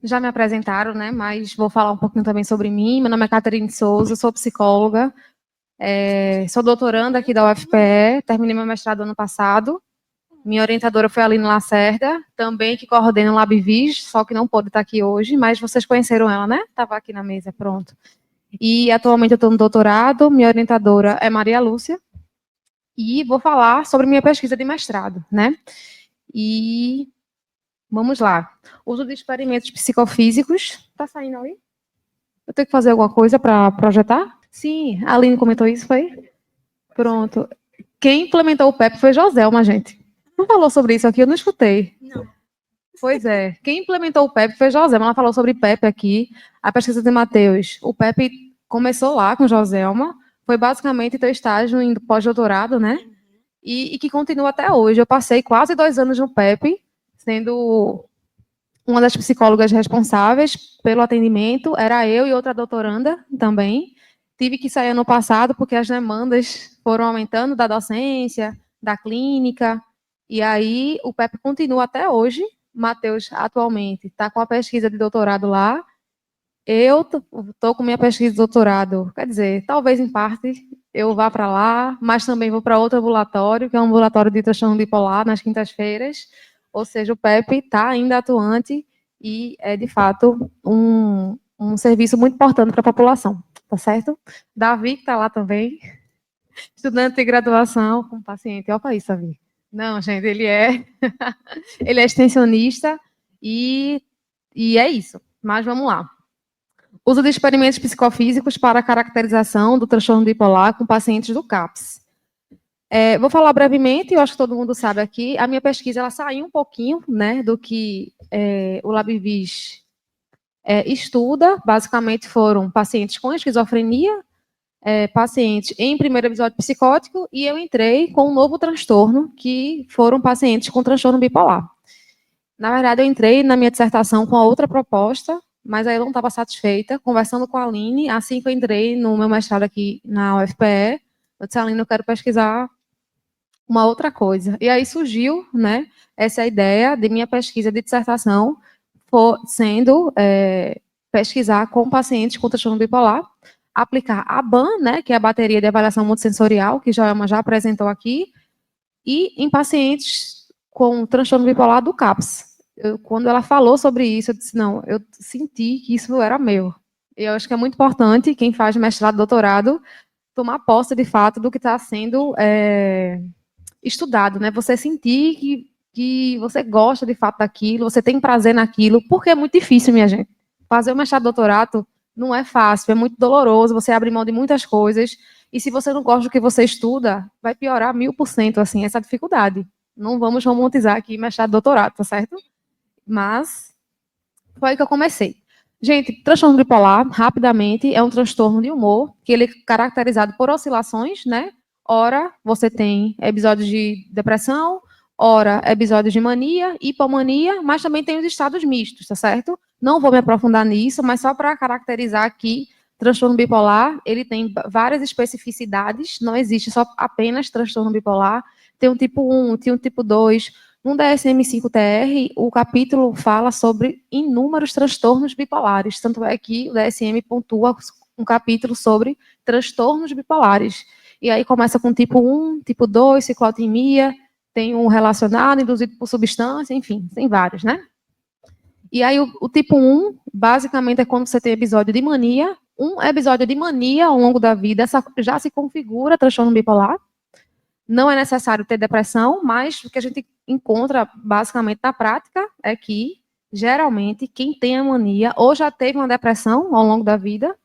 Já me apresentaram, né? Mas vou falar um pouquinho também sobre mim. Meu nome é Catarina Souza, sou psicóloga, sou doutoranda aqui da UFPE, terminei meu mestrado ano passado. Minha orientadora foi a Aline Lacerda, também que coordena o LabVIS, só que não pôde estar aqui hoje, mas vocês conheceram ela, né? Estava aqui na mesa, pronto. E atualmente eu estou no doutorado, minha orientadora é Maria Lúcia, e vou falar sobre minha pesquisa de mestrado, né? E vamos lá. Uso de experimentos psicofísicos. Está saindo ali? Eu tenho que fazer alguma coisa para projetar? Sim, a Aline comentou isso, foi? Pronto. Quem implementou o PEP foi Joselma, gente. Não falou sobre isso aqui, eu não escutei. Não. Pois é. Quem implementou o PEP foi Joselma. Ela falou sobre PEP aqui, a pesquisa de Matheus. O PEP começou lá com Joselma, foi basicamente teu estágio em pós-doutorado, né? E que continua até hoje. Eu passei quase 2 anos no PEP, sendo uma das psicólogas responsáveis pelo atendimento, era eu e outra doutoranda também. Tive que sair ano passado porque as demandas foram aumentando da docência, da clínica, e aí o PEP continua até hoje. Matheus, atualmente, está com a pesquisa de doutorado lá. Eu estou com minha pesquisa de doutorado, quer dizer, talvez em parte eu vá para lá, mas também vou para outro ambulatório, que é um ambulatório de transtorno bipolar, nas quintas-feiras. Ou seja, o PEP está ainda atuante e é, de fato, um serviço muito importante para a população, tá certo? Davi, que está lá também, estudante de graduação com paciente. Olha para isso, Davi. Não, gente, ele é extensionista e é isso. Mas vamos lá. Uso de experimentos psicofísicos para a caracterização do transtorno bipolar com pacientes do CAPS. Vou falar brevemente, eu acho que todo mundo sabe aqui, a minha pesquisa ela saiu um pouquinho, né, do que o LabVis estuda. Basicamente foram pacientes com esquizofrenia, pacientes em primeiro episódio psicótico, e eu entrei com um novo transtorno, que foram pacientes com transtorno bipolar. Na verdade, eu entrei na minha dissertação com a outra proposta, mas aí eu não estava satisfeita. Conversando com a Aline, assim que eu entrei no meu mestrado aqui na UFPE, eu disse, Aline, eu quero pesquisar uma outra coisa. E aí surgiu, né, essa ideia de minha pesquisa de dissertação sendo pesquisar com pacientes com transtorno bipolar, aplicar a BAN, né, que é a bateria de avaliação multissensorial, que Joelma já apresentou aqui, e em pacientes com transtorno bipolar do CAPS. Quando ela falou sobre isso, eu disse, não, eu senti que isso era meu. E eu acho que é muito importante, quem faz mestrado, doutorado, tomar posse, de fato, do que está sendo estudado, né? Você sentir que você gosta, de fato, daquilo, você tem prazer naquilo, porque é muito difícil, minha gente. Fazer o mestrado, doutorado não é fácil, é muito doloroso, você abre mão de muitas coisas, e se você não gosta do que você estuda, vai piorar 1000%, assim, essa dificuldade. Não vamos romantizar aqui mestrado, doutorado, tá certo? Mas foi aí que eu comecei. Gente, transtorno bipolar, rapidamente, é um transtorno de humor, que ele é caracterizado por oscilações, né? Ora, você tem episódios de depressão, ora, episódios de mania, hipomania, mas também tem os estados mistos, tá certo? Não vou me aprofundar nisso, mas só para caracterizar aqui, transtorno bipolar, ele tem várias especificidades, não existe só apenas transtorno bipolar, tem um tipo 1, tem um tipo 2, no DSM-5-TR, o capítulo fala sobre inúmeros transtornos bipolares, tanto é que o DSM pontua um capítulo sobre transtornos bipolares. E aí começa com tipo 1, tipo 2, ciclotimia, tem um relacionado, induzido por substância, enfim, tem vários, né? E aí o tipo 1, basicamente, é quando você tem episódio de mania. Um episódio de mania ao longo da vida já se configura transtorno bipolar. Não é necessário ter depressão, mas o que a gente encontra basicamente na prática é que, geralmente, quem tem a mania ou já teve uma depressão ao longo da vida,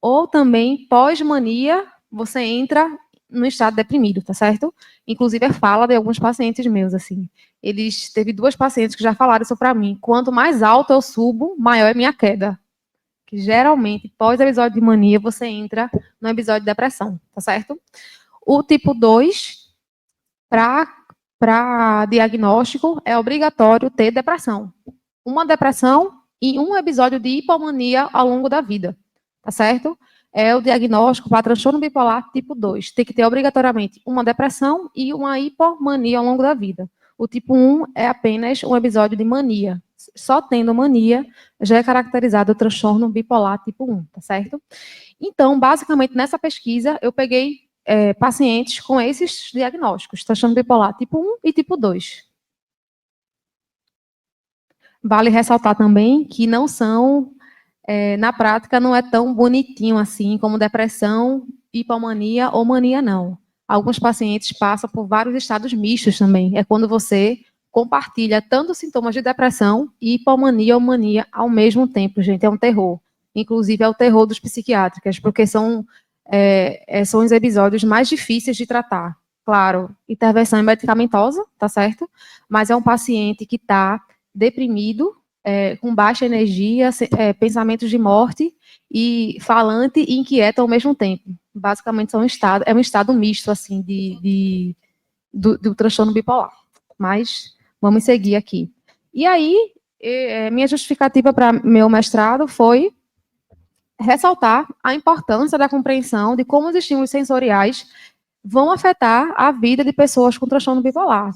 ou também pós-mania, você entra no estado deprimido, tá certo? Inclusive, fala de alguns pacientes meus, assim. Teve 2 pacientes que já falaram isso para mim. Quanto mais alto eu subo, maior é minha queda. Que geralmente, pós-episódio de mania, você entra no episódio de depressão, tá certo? O tipo 2, para diagnóstico, é obrigatório ter depressão. Uma depressão e um episódio de hipomania ao longo da vida, tá certo? É o diagnóstico para transtorno bipolar tipo 2. Tem que ter obrigatoriamente uma depressão e uma hipomania ao longo da vida. O tipo 1 é apenas um episódio de mania. Só tendo mania, já é caracterizado o transtorno bipolar tipo 1, tá certo? Então, basicamente, nessa pesquisa, eu peguei pacientes com esses diagnósticos, transtorno bipolar tipo 1 e tipo 2. Vale ressaltar também que não são, na prática, não é tão bonitinho assim como depressão, hipomania ou mania, não. Alguns pacientes passam por vários estados mistos também. É quando você compartilha tanto sintomas de depressão e hipomania ou mania ao mesmo tempo, gente. É um terror. Inclusive, é o terror dos psiquiátricos, porque são os episódios mais difíceis de tratar. claro, intervenção medicamentosa, tá certo? Mas é um paciente que está deprimido, com baixa energia, pensamentos de morte, e falante e inquieto ao mesmo tempo. Basicamente, é um estado misto, assim, do transtorno bipolar. Mas vamos seguir aqui. E aí, minha justificativa para meu mestrado foi ressaltar a importância da compreensão de como os estímulos sensoriais vão afetar a vida de pessoas com transtorno bipolar.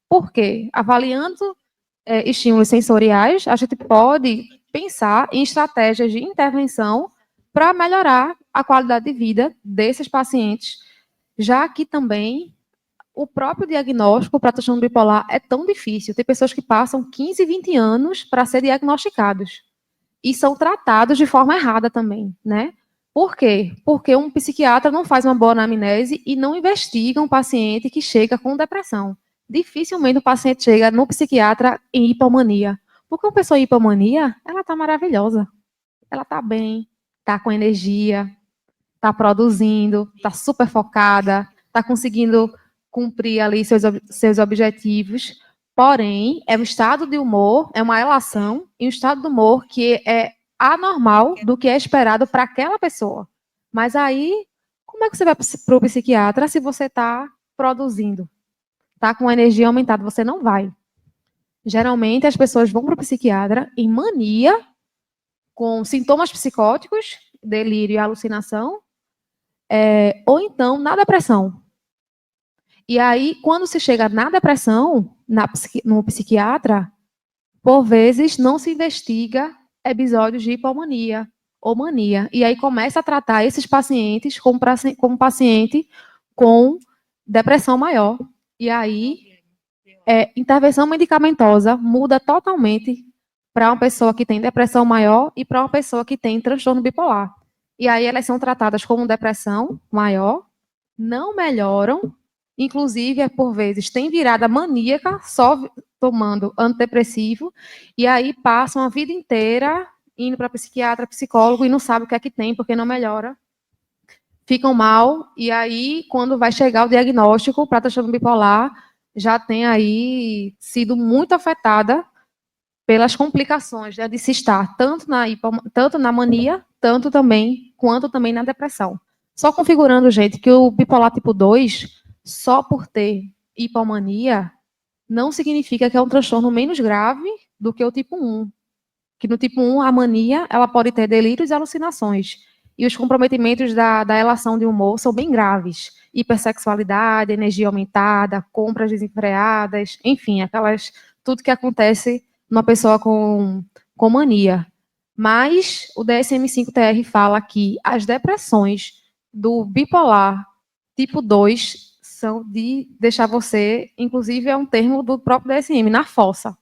Por quê? Avaliando estímulos sensoriais, a gente pode pensar em estratégias de intervenção para melhorar a qualidade de vida desses pacientes, já que também o próprio diagnóstico para transtorno bipolar é tão difícil. Tem pessoas que passam 15, 20 anos para ser diagnosticados e são tratados de forma errada também, né? Por quê? Porque um psiquiatra não faz uma boa anamnese e não investiga um paciente que chega com depressão. Dificilmente o paciente chega no psiquiatra em hipomania. Porque uma pessoa em hipomania, ela está maravilhosa. Ela está bem, está com energia, está produzindo, está super focada, está conseguindo cumprir ali seus objetivos. Porém, é um estado de humor, é uma relação e um estado de humor que é anormal do que é esperado para aquela pessoa. Mas aí, como é que você vai para o psiquiatra se você está produzindo? Está com energia aumentada? Você não vai. Geralmente, as pessoas vão para o psiquiatra em mania, com sintomas psicóticos, delírio e alucinação, ou então na depressão. E aí, quando se chega na depressão, no psiquiatra, por vezes não se investiga episódios de hipomania ou mania. E aí começa a tratar esses pacientes como paciente com depressão maior. E aí, intervenção medicamentosa muda totalmente para uma pessoa que tem depressão maior e para uma pessoa que tem transtorno bipolar. E aí elas são tratadas como depressão maior, não melhoram, inclusive, por vezes, tem virada maníaca, só tomando antidepressivo, e aí passam a vida inteira indo para psiquiatra, psicólogo, e não sabe o que é que tem, porque não melhora. Ficam mal, e aí, quando vai chegar o diagnóstico para transtorno bipolar, já tem aí sido muito afetada pelas complicações, né, de se estar tanto na mania, quanto também na depressão. Só configurando, gente, que o bipolar tipo 2, só por ter hipomania, não significa que é um transtorno menos grave do que o tipo 1. Que no tipo 1, a mania, ela pode ter delírios e alucinações. E os comprometimentos da relação de humor são bem graves. Hipersexualidade, energia aumentada, compras desenfreadas, enfim, tudo que acontece numa pessoa com mania. Mas o DSM-5-TR fala que as depressões do bipolar tipo 2 são de deixar você, inclusive é um termo do próprio DSM, na fossa.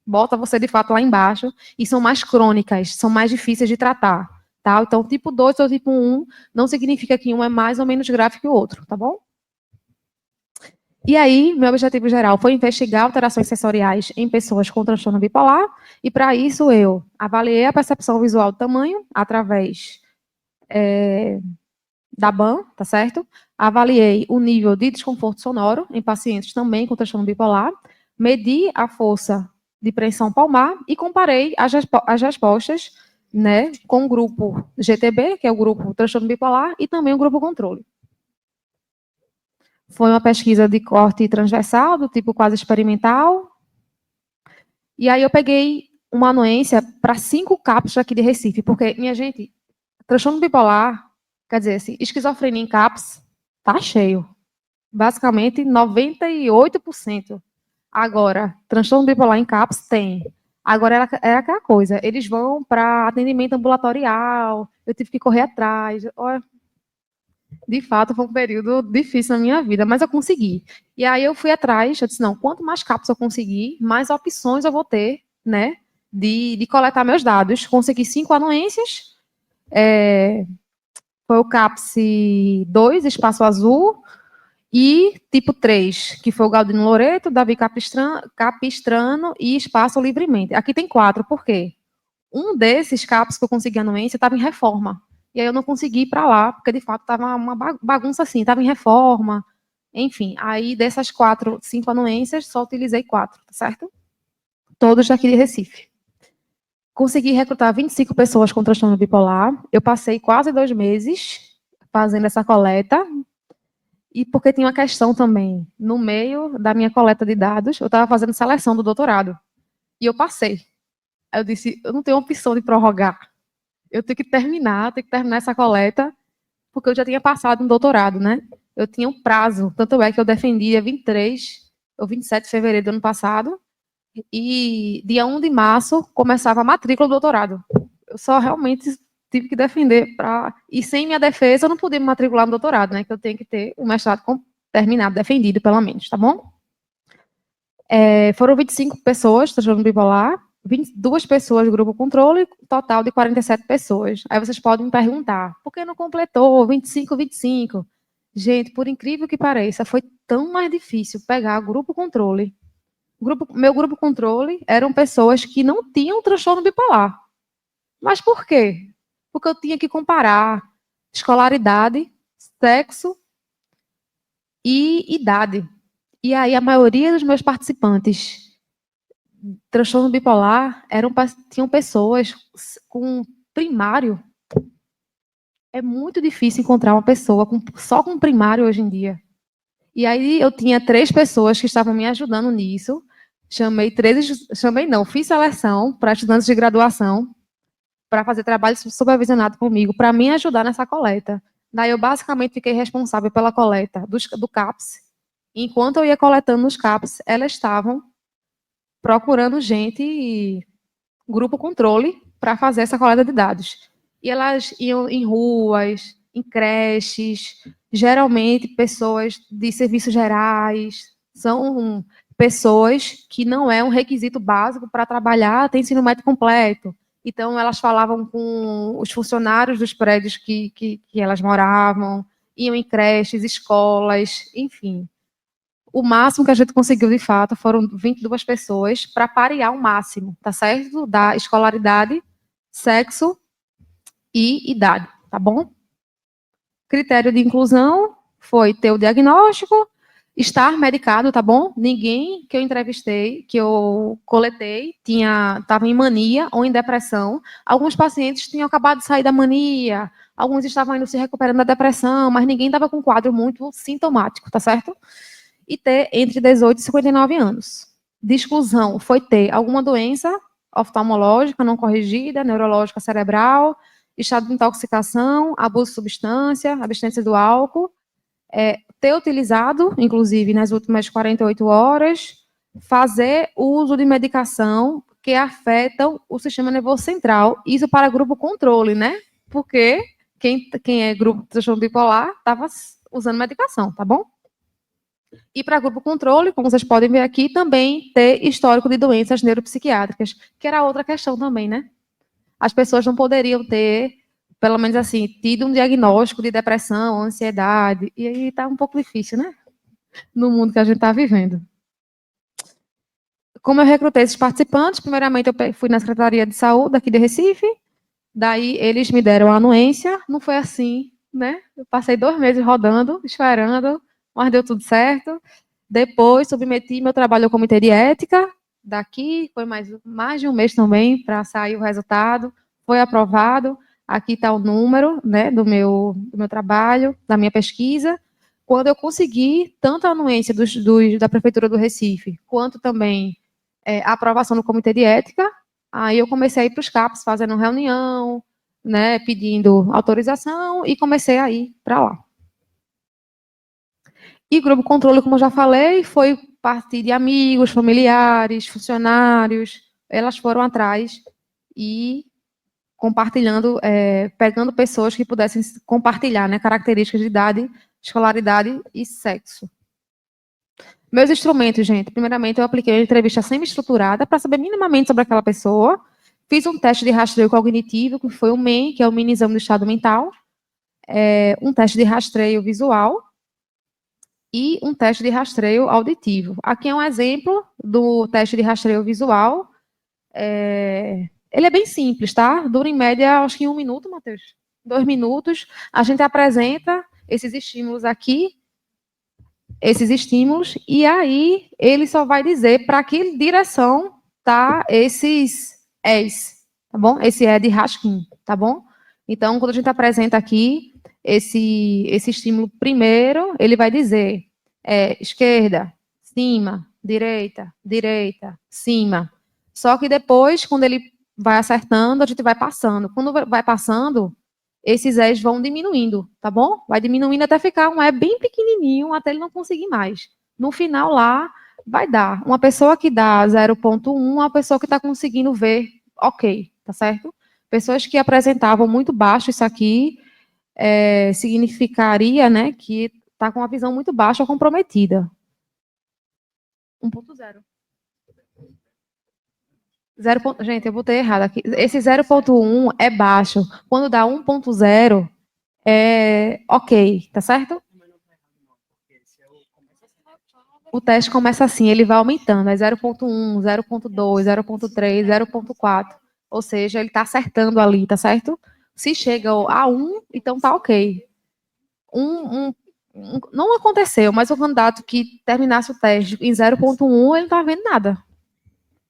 Bota você, de fato, lá embaixo, e são mais crônicas, são mais difíceis de tratar. Tá? Então, tipo 2 ou tipo 1 não significa que um é mais ou menos grave que o outro, tá bom? E aí, meu objetivo geral foi investigar alterações sensoriais em pessoas com transtorno bipolar, e para isso eu avaliei a percepção visual do tamanho através da BAM, tá certo? Avaliei o nível de desconforto sonoro em pacientes também com transtorno bipolar, medi a força de pressão palmar e comparei as respostas, né, com o grupo GTB, que é o grupo transtorno bipolar, e também o grupo controle. Foi uma pesquisa de corte transversal, do tipo quase experimental. E aí eu peguei uma anuência para 5 CAPs aqui de Recife, porque, minha gente, transtorno bipolar, quer dizer, assim, esquizofrenia em CAPs, tá cheio. Basicamente, 98%. Agora, transtorno bipolar em CAPs tem. Agora, era aquela coisa, eles vão para atendimento ambulatorial, eu tive que correr atrás. De fato, foi um período difícil na minha vida, mas eu consegui. E aí eu fui atrás, eu disse, não, quanto mais CAPs eu conseguir, mais opções eu vou ter, né, de coletar meus dados. Consegui 5 anuências, foi o CAPS 2, Espaço Azul, e tipo 3, que foi o Galdino Loreto, Davi Capistrano e Espaço Livremente. Aqui tem 4, por quê? Um desses CAPs que eu consegui anuência estava em reforma. E aí eu não consegui ir para lá, porque de fato estava uma bagunça assim, estava em reforma, Enfim, aí dessas 5 anuências, só utilizei 4, tá certo? Todos daqui de Recife. Consegui recrutar 25 pessoas com transtorno bipolar. Eu passei quase 2 meses fazendo essa coleta. E porque tinha uma questão também. No meio da minha coleta de dados, eu estava fazendo seleção do doutorado. E eu passei. Aí eu disse, eu não tenho opção de prorrogar. Eu tenho que terminar essa coleta, porque eu já tinha passado no doutorado, né? Eu tinha um prazo. Tanto é que eu defendi dia 23 ou 27 de fevereiro do ano passado. E dia 1 de março começava a matrícula do doutorado. Eu só realmente tive que defender e sem minha defesa eu não podia me matricular no doutorado, né? Que eu tenho que ter o mestrado terminado, defendido pelo menos, tá bom? Foram 25 pessoas transtorno bipolar, 22 pessoas do grupo controle, total de 47 pessoas. Aí vocês podem me perguntar, por que não completou 25? Gente, por incrível que pareça, foi tão mais difícil pegar o grupo controle. Meu grupo controle eram pessoas que não tinham transtorno bipolar. Mas por quê? Porque eu tinha que comparar escolaridade, sexo e idade. E aí a maioria dos meus participantes transtorno bipolar tinham pessoas com primário. É muito difícil encontrar uma pessoa só com primário hoje em dia. E aí eu tinha 3 pessoas que estavam me ajudando nisso. Fiz seleção para estudantes de graduação para fazer trabalho supervisionado comigo, para me ajudar nessa coleta. Daí eu basicamente fiquei responsável pela coleta do CAPS. Enquanto eu ia coletando nos CAPS, elas estavam procurando grupo controle, para fazer essa coleta de dados. E elas iam em ruas, em creches, geralmente pessoas de serviços gerais, são pessoas que não é um requisito básico para trabalhar, tem ensino médio completo. Então, elas falavam com os funcionários dos prédios que elas moravam, iam em creches, escolas, enfim. O máximo que a gente conseguiu, de fato, foram 22 pessoas para parear o máximo, tá certo? Da escolaridade, sexo e idade, tá bom? Critério de inclusão foi ter o diagnóstico, estar medicado, tá bom? Ninguém que eu entrevistei, que eu coletei, estava em mania ou em depressão. Alguns pacientes tinham acabado de sair da mania, alguns estavam indo se recuperando da depressão, mas ninguém estava com um quadro muito sintomático, tá certo? E ter entre 18 e 59 anos. De exclusão foi ter alguma doença oftalmológica não corrigida, neurológica cerebral, estado de intoxicação, abuso de substância, abstinência do álcool, ter utilizado, inclusive, nas últimas 48 horas, fazer uso de medicação que afetam o sistema nervoso central, isso para grupo controle, né? Porque quem é grupo de transtorno bipolar estava usando medicação, tá bom? E para grupo controle, como vocês podem ver aqui, também ter histórico de doenças neuropsiquiátricas, que era outra questão também, né? As pessoas não poderiam ter, pelo menos assim, tido um diagnóstico de depressão, ansiedade, e aí está um pouco difícil, né? No mundo que a gente está vivendo. Como eu recrutei esses participantes, primeiramente eu fui na Secretaria de Saúde aqui de Recife, daí eles me deram a anuência, não foi assim, né? Eu passei 2 meses rodando, esperando, mas deu tudo certo. Depois, submeti meu trabalho ao Comitê de Ética, daqui, foi mais de 1 mês também, para sair o resultado, foi aprovado. Aqui está o número, né, do meu trabalho, da minha pesquisa. Quando eu consegui tanto a anuência da Prefeitura do Recife, quanto também a aprovação do Comitê de Ética, aí eu comecei a ir para os CAPs, fazendo reunião, né, pedindo autorização, e comecei a ir para lá. E grupo controle, como eu já falei, foi partir de amigos, familiares, funcionários. Elas foram atrás e compartilhando, pegando pessoas que pudessem compartilhar, né, características de idade, escolaridade e sexo. Meus instrumentos, gente, primeiramente eu apliquei uma entrevista semi-estruturada para saber minimamente sobre aquela pessoa. Fiz um teste de rastreio cognitivo, que foi o MEN, que é o mini exame do estado mental. Um teste de rastreio visual e um teste de rastreio auditivo. Aqui é um exemplo do teste de rastreio visual. Ele é bem simples, tá? Dura em média, acho que 1 minuto, Matheus. 2 minutos. A gente apresenta esses estímulos aqui. esses estímulos, e aí ele só vai dizer para que direção tá esses és, tá bom? Esse é de Raskin, tá bom? Então, quando a gente apresenta aqui esse estímulo primeiro, ele vai dizer esquerda, cima, direita, direita, cima. Só que depois, quando ele vai acertando, a gente vai passando. Quando vai passando, esses és vão diminuindo, tá bom? Vai diminuindo até ficar um é bem pequenininho, até ele não conseguir mais. No final lá, vai dar. Uma pessoa que dá 0,1, uma pessoa que está conseguindo ver, ok, tá certo? Pessoas que apresentavam muito baixo isso aqui, significaria, né, que está com uma visão muito baixa ou comprometida. 1,0. Gente, eu botei errado aqui. Esse 0,1 é baixo. Quando dá 1,0, é ok, tá certo? O teste começa assim, ele vai aumentando. É 0,1, 0,2, 0,3, 0,4. Ou seja, ele está acertando ali, tá certo? Se chega a 1, então tá ok. Não aconteceu, mas o candidato que terminasse o teste em 0,1, ele não estava vendo nada.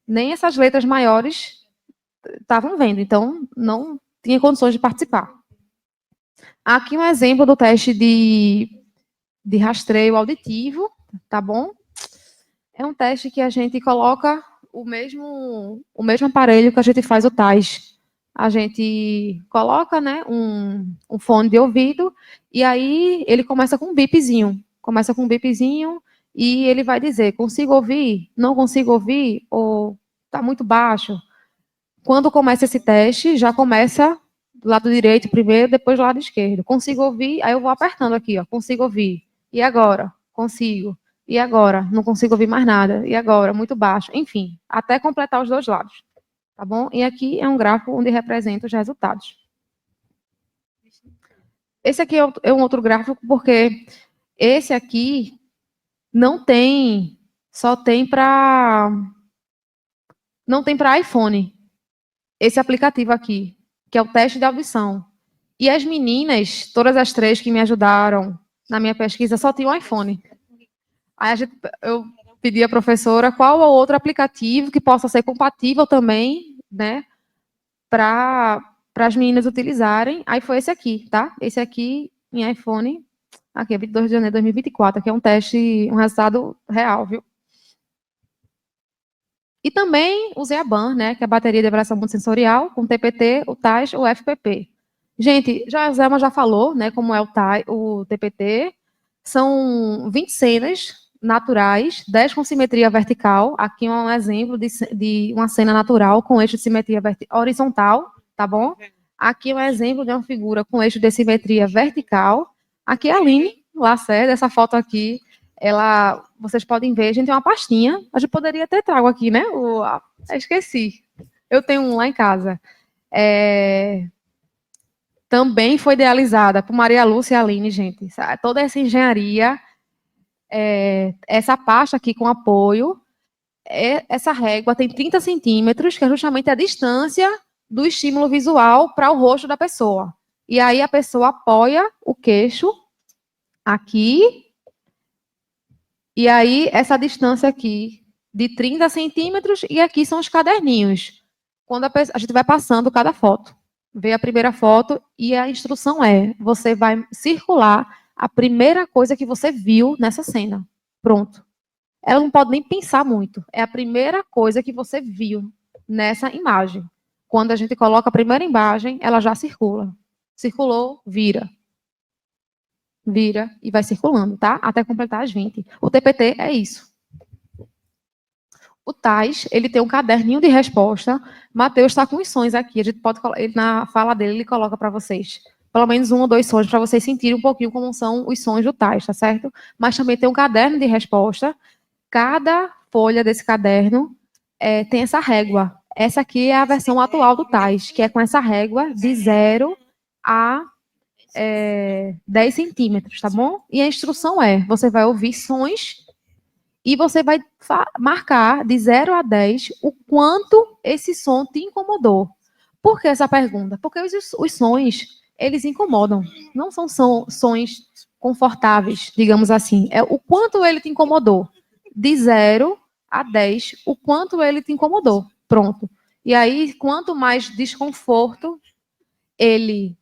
Nem essas letras maiores estavam vendo, então não tinha condições de participar. Aqui um exemplo do teste de rastreio auditivo, tá bom? É um teste que a gente coloca o mesmo aparelho que a gente faz o TAIS. A gente coloca, né, um fone de ouvido e aí ele começa com um bipzinho. Começa com um bipzinho e ele vai dizer, consigo ouvir? Não consigo ouvir? Ou está muito baixo? Quando começa esse teste, já começa do lado direito primeiro, depois do lado esquerdo. Consigo ouvir? Aí eu vou apertando aqui, ó. Consigo ouvir. E agora? Consigo. E agora? Não consigo ouvir mais nada. E agora? Muito baixo. Enfim, até completar os dois lados. Tá bom? E aqui é um gráfico onde representa os resultados. Esse aqui é um outro gráfico, porque esse aqui não tem, só tem para... Não tem para iPhone. Esse aplicativo aqui, que é o teste de audição. E as meninas, todas as três que me ajudaram na minha pesquisa, só tinham iPhone. Aí eu pedi à professora qual é o outro aplicativo que possa ser compatível também, né, para as meninas utilizarem. Aí foi esse aqui, tá? Esse aqui em iPhone, aqui é 22 de janeiro de 2024, aqui é um teste, um resultado real, viu? E também usei a BAN, né, que é a bateria de avaliação multissensorial, com o TPT, o TAIS, o FPP. Gente, a Zelma já falou, né, como é o TPT. São 20 cenas naturais, 10 com simetria vertical. Aqui é um exemplo de uma cena natural com eixo de simetria horizontal, tá bom? Aqui é um exemplo de uma figura com eixo de simetria vertical. Aqui é a Aline Lacerda, essa foto aqui, vocês podem ver, a gente tem uma pastinha, a gente poderia ter trago aqui, né? Esqueci. Eu tenho um lá em casa. Também foi idealizada por Maria Lúcia e Aline, gente. Toda essa engenharia, essa pasta aqui com apoio, essa régua tem 30 centímetros, que é justamente a distância do estímulo visual para o rosto da pessoa. E aí a pessoa apoia o queixo aqui, e aí essa distância aqui de 30 centímetros, e aqui são os caderninhos. Quando a gente vai passando cada foto. Vê a primeira foto e a instrução você vai circular a primeira coisa que você viu nessa cena. Pronto. Ela não pode nem pensar muito. É a primeira coisa que você viu nessa imagem. Quando a gente coloca a primeira imagem, ela já circula. Circulou, vira. Vira e vai circulando, tá? Até completar as 20. O TPT é isso. O TAIS, ele tem um caderninho de resposta. Matheus está com os sons aqui. A gente pode, na fala dele, ele coloca para vocês pelo menos 1 ou 2 sons para vocês sentirem um pouquinho como são os sons do TAIS, tá certo? Mas também tem um caderno de resposta. Cada folha desse caderno tem essa régua. Essa aqui é a versão atual do TAIS, que é com essa régua de 0 a 10 centímetros, tá bom? E a instrução você vai ouvir sons e você vai marcar de 0 a 10 o quanto esse som te incomodou. Por que essa pergunta? Porque os sons, eles incomodam. Não são sons confortáveis, digamos assim. É o quanto ele te incomodou. De 0 a 10, o quanto ele te incomodou. Pronto. E aí, quanto mais desconforto ele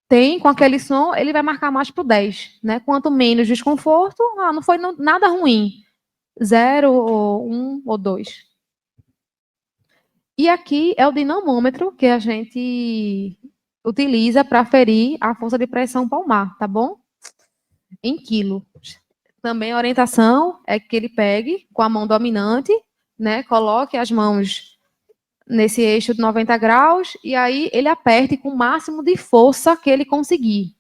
tem com aquele som, ele vai marcar mais pro 10, né? Quanto menos desconforto, não foi nada ruim. 0, ou 1 ou 2. E aqui é o dinamômetro que a gente utiliza para aferir a força de pressão palmar, tá bom? Em quilo. Também a orientação é que ele pegue com a mão dominante, né? Coloque as mãos nesse eixo de 90 graus e aí ele aperte com o máximo de força que ele conseguir.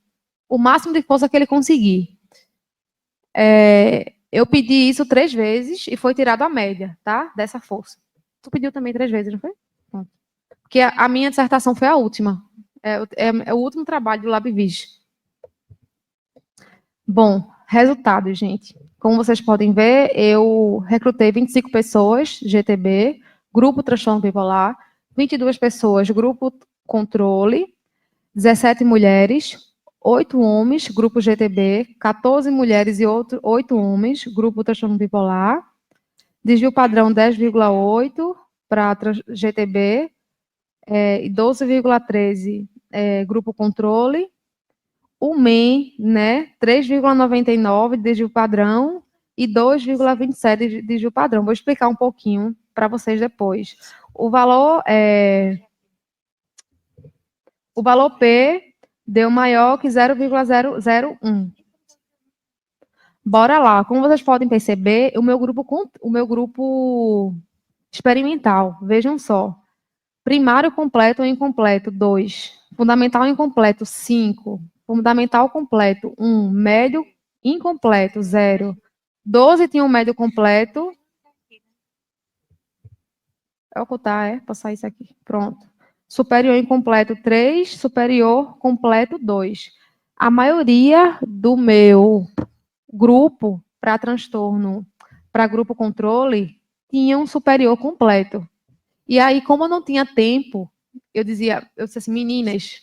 O máximo de força que ele conseguir. Eu pedi isso 3 vezes e foi tirado a média, tá? Dessa força. Tu pediu também 3 vezes, não foi? Porque a minha dissertação foi a última. É o último trabalho do LabVis. Bom, resultados, gente. Como vocês podem ver, eu recrutei 25 pessoas, GTB, grupo transtorno bipolar, 22 pessoas, grupo controle, 17 mulheres, 8 homens, grupo GTB, 14 mulheres e 8 homens, grupo transtorno bipolar, desvio padrão 10,8 para GTB, e 12,13 grupo controle, o MEN, né, 3,99 de desvio padrão e 2,27 de desvio padrão. Vou explicar um pouquinho para vocês depois. O valor P deu maior que 0,001. Bora lá. Como vocês podem perceber, o meu grupo experimental, vejam só. Primário completo ou incompleto, 2. Fundamental incompleto, 5. Fundamental completo, 1. Médio incompleto, 0. 12 tinha um médio completo. É ocultar, passar isso aqui. Pronto. Superior incompleto, 3. Superior completo, 2. A maioria do meu grupo para transtorno, para grupo controle, tinha um superior completo. E aí, como eu não tinha tempo, eu disse assim, meninas,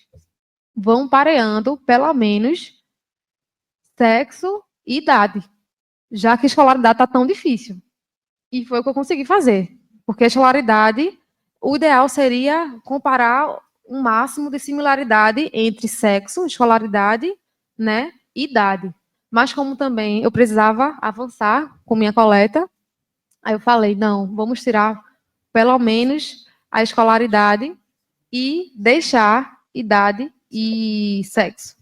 vão pareando, pelo menos, sexo e idade, já que a escolaridade está tão difícil. E foi o que eu consegui fazer. Porque a escolaridade, o ideal seria comparar um máximo de similaridade entre sexo, escolaridade, né, e idade. Mas como também eu precisava avançar com minha coleta, aí eu falei, não, vamos tirar pelo menos a escolaridade e deixar idade e sexo.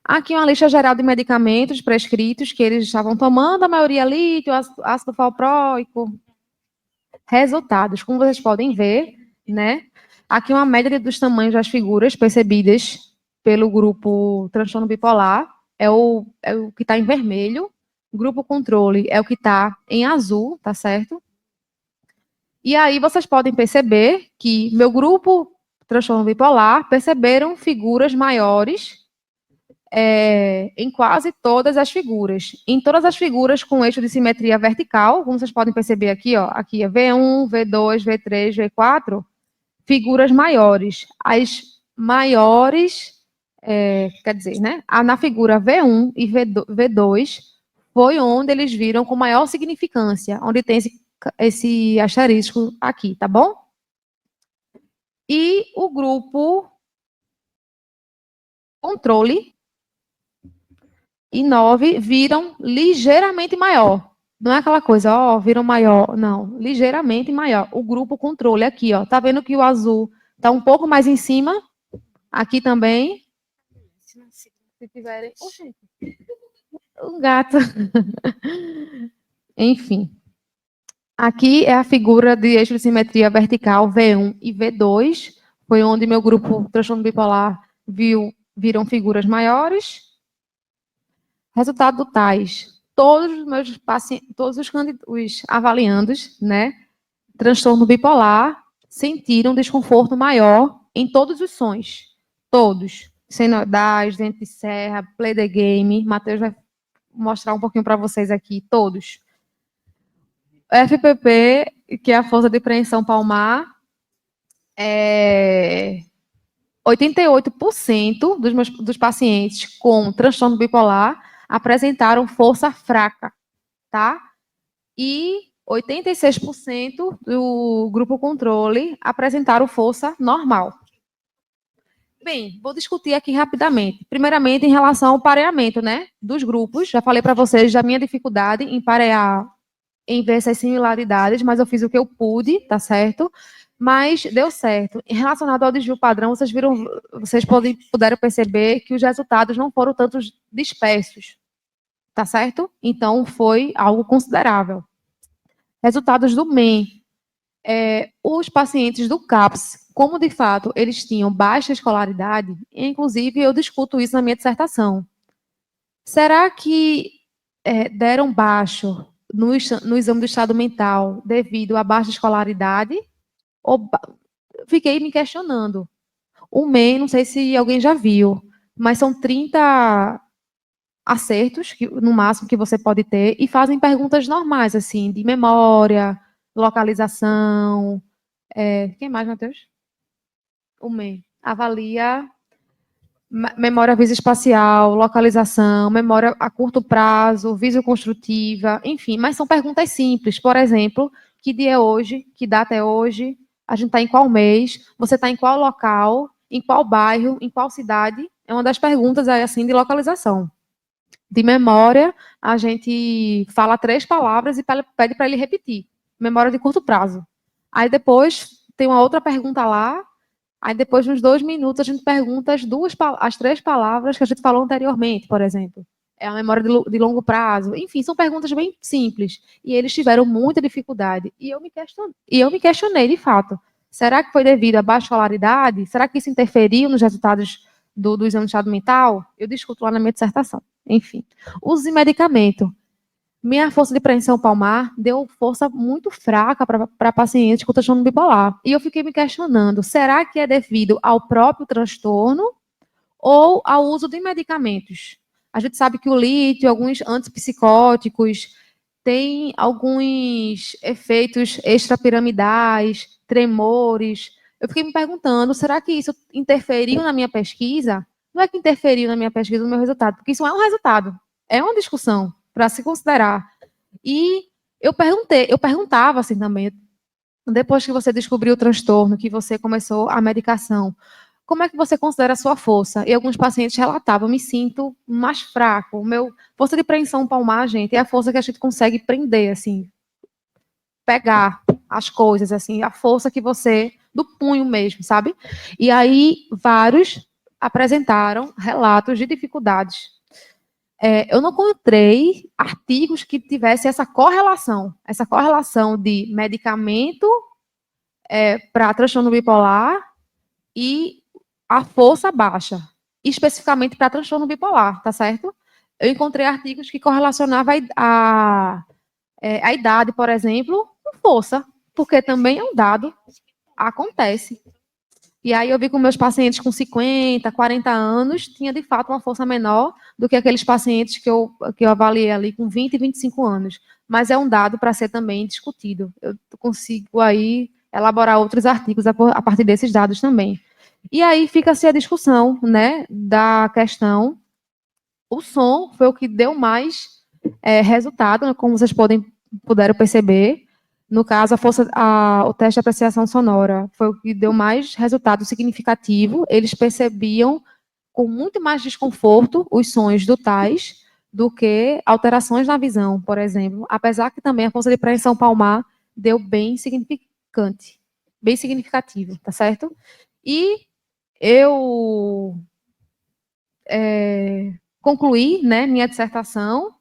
Aqui uma lista geral de medicamentos prescritos que eles estavam tomando, a maioria lítio, ácido valproico. Resultados, como vocês podem ver, né? Aqui uma média dos tamanhos das figuras percebidas pelo grupo transtorno bipolar. É o que está em vermelho. O grupo controle é o que está em azul, tá certo? E aí vocês podem perceber que meu grupo transtorno bipolar perceberam figuras maiores em quase todas as figuras. Em todas as figuras com eixo de simetria vertical, como vocês podem perceber aqui, ó, aqui é V1, V2, V3, V4, figuras maiores. As maiores, quer dizer, né? Na figura V1 e V2 foi onde eles viram com maior significância, onde tem esse asterisco aqui, tá bom? E o grupo controle e 9 viram ligeiramente maior. Não é aquela coisa, ó, viram maior. Não, ligeiramente maior. O grupo controle aqui, ó. Tá vendo que o azul tá um pouco mais em cima? Aqui também. Se tiverem... Oxe, um gato. Enfim. Aqui é a figura de eixo de simetria vertical V1 e V2. Foi onde meu grupo transtorno bipolar viram figuras maiores. Resultado do TAIS. Todos os meus pacientes, todos os avaliandos, né, transtorno bipolar, sentiram desconforto maior em todos os sons. Todos. Senoidais, dente de serra, play the game. Matheus vai mostrar um pouquinho para vocês aqui. Todos. FPP, que é a força de preensão palmar, 88% dos pacientes com transtorno bipolar apresentaram força fraca, tá? E 86% do grupo controle apresentaram força normal. Bem, vou discutir aqui rapidamente. Primeiramente, em relação ao pareamento, né, dos grupos. Já falei para vocês da minha dificuldade em parear, em ver essas similaridades, mas eu fiz o que eu pude, tá certo? Mas deu certo. Em relacionado ao desvio padrão, vocês puderam perceber que os resultados não foram tanto dispersos, tá certo? Então, foi algo considerável. Resultados do MEN. Os pacientes do CAPS, como de fato eles tinham baixa escolaridade, inclusive eu discuto isso na minha dissertação. Será que deram baixo no exame do estado mental devido à baixa escolaridade? Fiquei me questionando. O MEN, não sei se alguém já viu, mas são 30 acertos, no máximo, que você pode ter, e fazem perguntas normais, assim, de memória, localização. Quem mais, Matheus? O MEN. Avalia memória visoespacial, localização, memória a curto prazo, visoconstrutiva, enfim, mas são perguntas simples. Por exemplo, que dia é hoje? Que data é hoje? A gente está em qual mês? Você está em qual local? Em qual bairro? Em qual cidade? É uma das perguntas aí, assim, de localização. De memória, a gente fala 3 palavras e pede para ele repetir. Memória de curto prazo. Aí depois tem uma outra pergunta lá. Aí depois, nos 2 minutos, a gente pergunta as 3 palavras que a gente falou anteriormente, por exemplo. É a memória de longo prazo. Enfim, são perguntas bem simples. E eles tiveram muita dificuldade. E eu me questionei, de fato. Será que foi devido à baixa escolaridade? Será que isso interferiu nos resultados do exame de estado mental? Eu discuto lá na minha dissertação. Enfim. Uso de medicamento. Minha força de preensão palmar deu força muito fraca para pacientes com transtorno bipolar. E eu fiquei me questionando, será que é devido ao próprio transtorno ou ao uso de medicamentos? A gente sabe que o lítio, alguns antipsicóticos, têm alguns efeitos extrapiramidais, tremores. Eu fiquei me perguntando, será que isso interferiu na minha pesquisa? Não é que interferiu na minha pesquisa, no meu resultado, porque isso é um resultado, é uma discussão para se considerar. E eu perguntava assim também, depois que você descobriu o transtorno, que você começou a medicação, como é que você considera a sua força? E alguns pacientes relatavam, me sinto mais fraco, força de preensão palmar, gente, é a força que a gente consegue prender, assim, pegar as coisas, assim, a força que você, do punho mesmo, sabe? E aí, vários apresentaram relatos de dificuldades. Eu não encontrei artigos que tivessem essa correlação de medicamento para transtorno bipolar e a força baixa, especificamente para transtorno bipolar, tá certo? Eu encontrei artigos que correlacionavam a idade, por exemplo, com força, porque também é um dado, acontece. E aí eu vi que meus pacientes com 50, 40 anos tinha de fato uma força menor do que aqueles pacientes que eu avaliei ali com 20 e 25 anos. Mas é um dado para ser também discutido. Eu consigo aí elaborar outros artigos a partir desses dados também. E aí fica-se a discussão, né, da questão. O som foi o que deu mais resultado, né, como vocês puderam perceber. No caso, o teste de apreciação sonora foi o que deu mais resultado significativo. Eles percebiam com muito mais desconforto os sons do tais do que alterações na visão, por exemplo. Apesar que também a força de preensão palmar deu bem significante, bem significativo, tá certo? E eu concluí, né, minha dissertação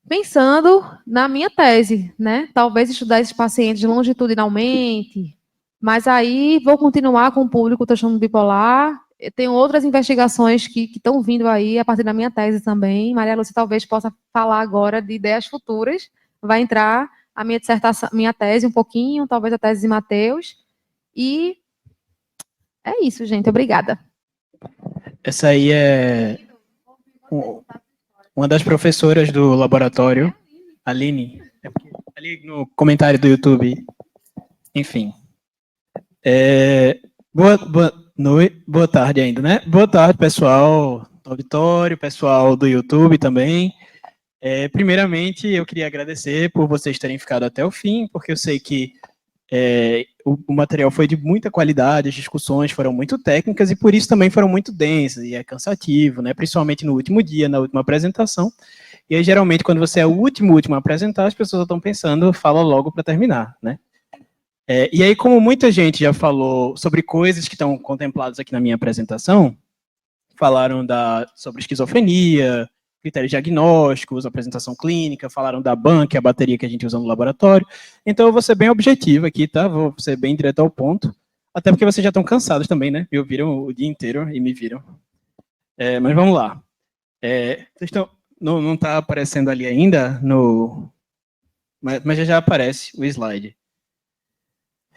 pensando na minha tese, né? Talvez estudar esses pacientes longitudinalmente, mas aí vou continuar com o público transtorno bipolar. Eu tenho outras investigações que estão vindo aí a partir da minha tese também. Maria Lúcia talvez possa falar agora de ideias futuras. Vai entrar a minha dissertação, minha tese um pouquinho, talvez a tese de Matheus. E é isso, gente. Obrigada. Essa aí é uma das professoras do laboratório, Aline, ali no comentário do YouTube. Enfim. Boa tarde ainda, né? Boa tarde, pessoal do auditório, pessoal do YouTube também. Primeiramente, eu queria agradecer por vocês terem ficado até o fim, porque eu sei que o material foi de muita qualidade, as discussões foram muito técnicas e por isso também foram muito densas e é cansativo, né? Principalmente no último dia, na última apresentação. E aí, geralmente, quando você é o último a apresentar, as pessoas estão pensando, fala logo para terminar, né? E aí, como muita gente já falou sobre coisas que estão contempladas aqui na minha apresentação, falaram sobre esquizofrenia, critérios diagnósticos, apresentação clínica, falaram da BAN, que é a bateria que a gente usa no laboratório. Então, eu vou ser bem objetivo aqui, tá? Vou ser bem direto ao ponto. Até porque vocês já estão cansados também, né? Me ouviram o dia inteiro e me viram. Mas vamos lá. Vocês estão... Não está aparecendo ali ainda, mas já aparece o slide.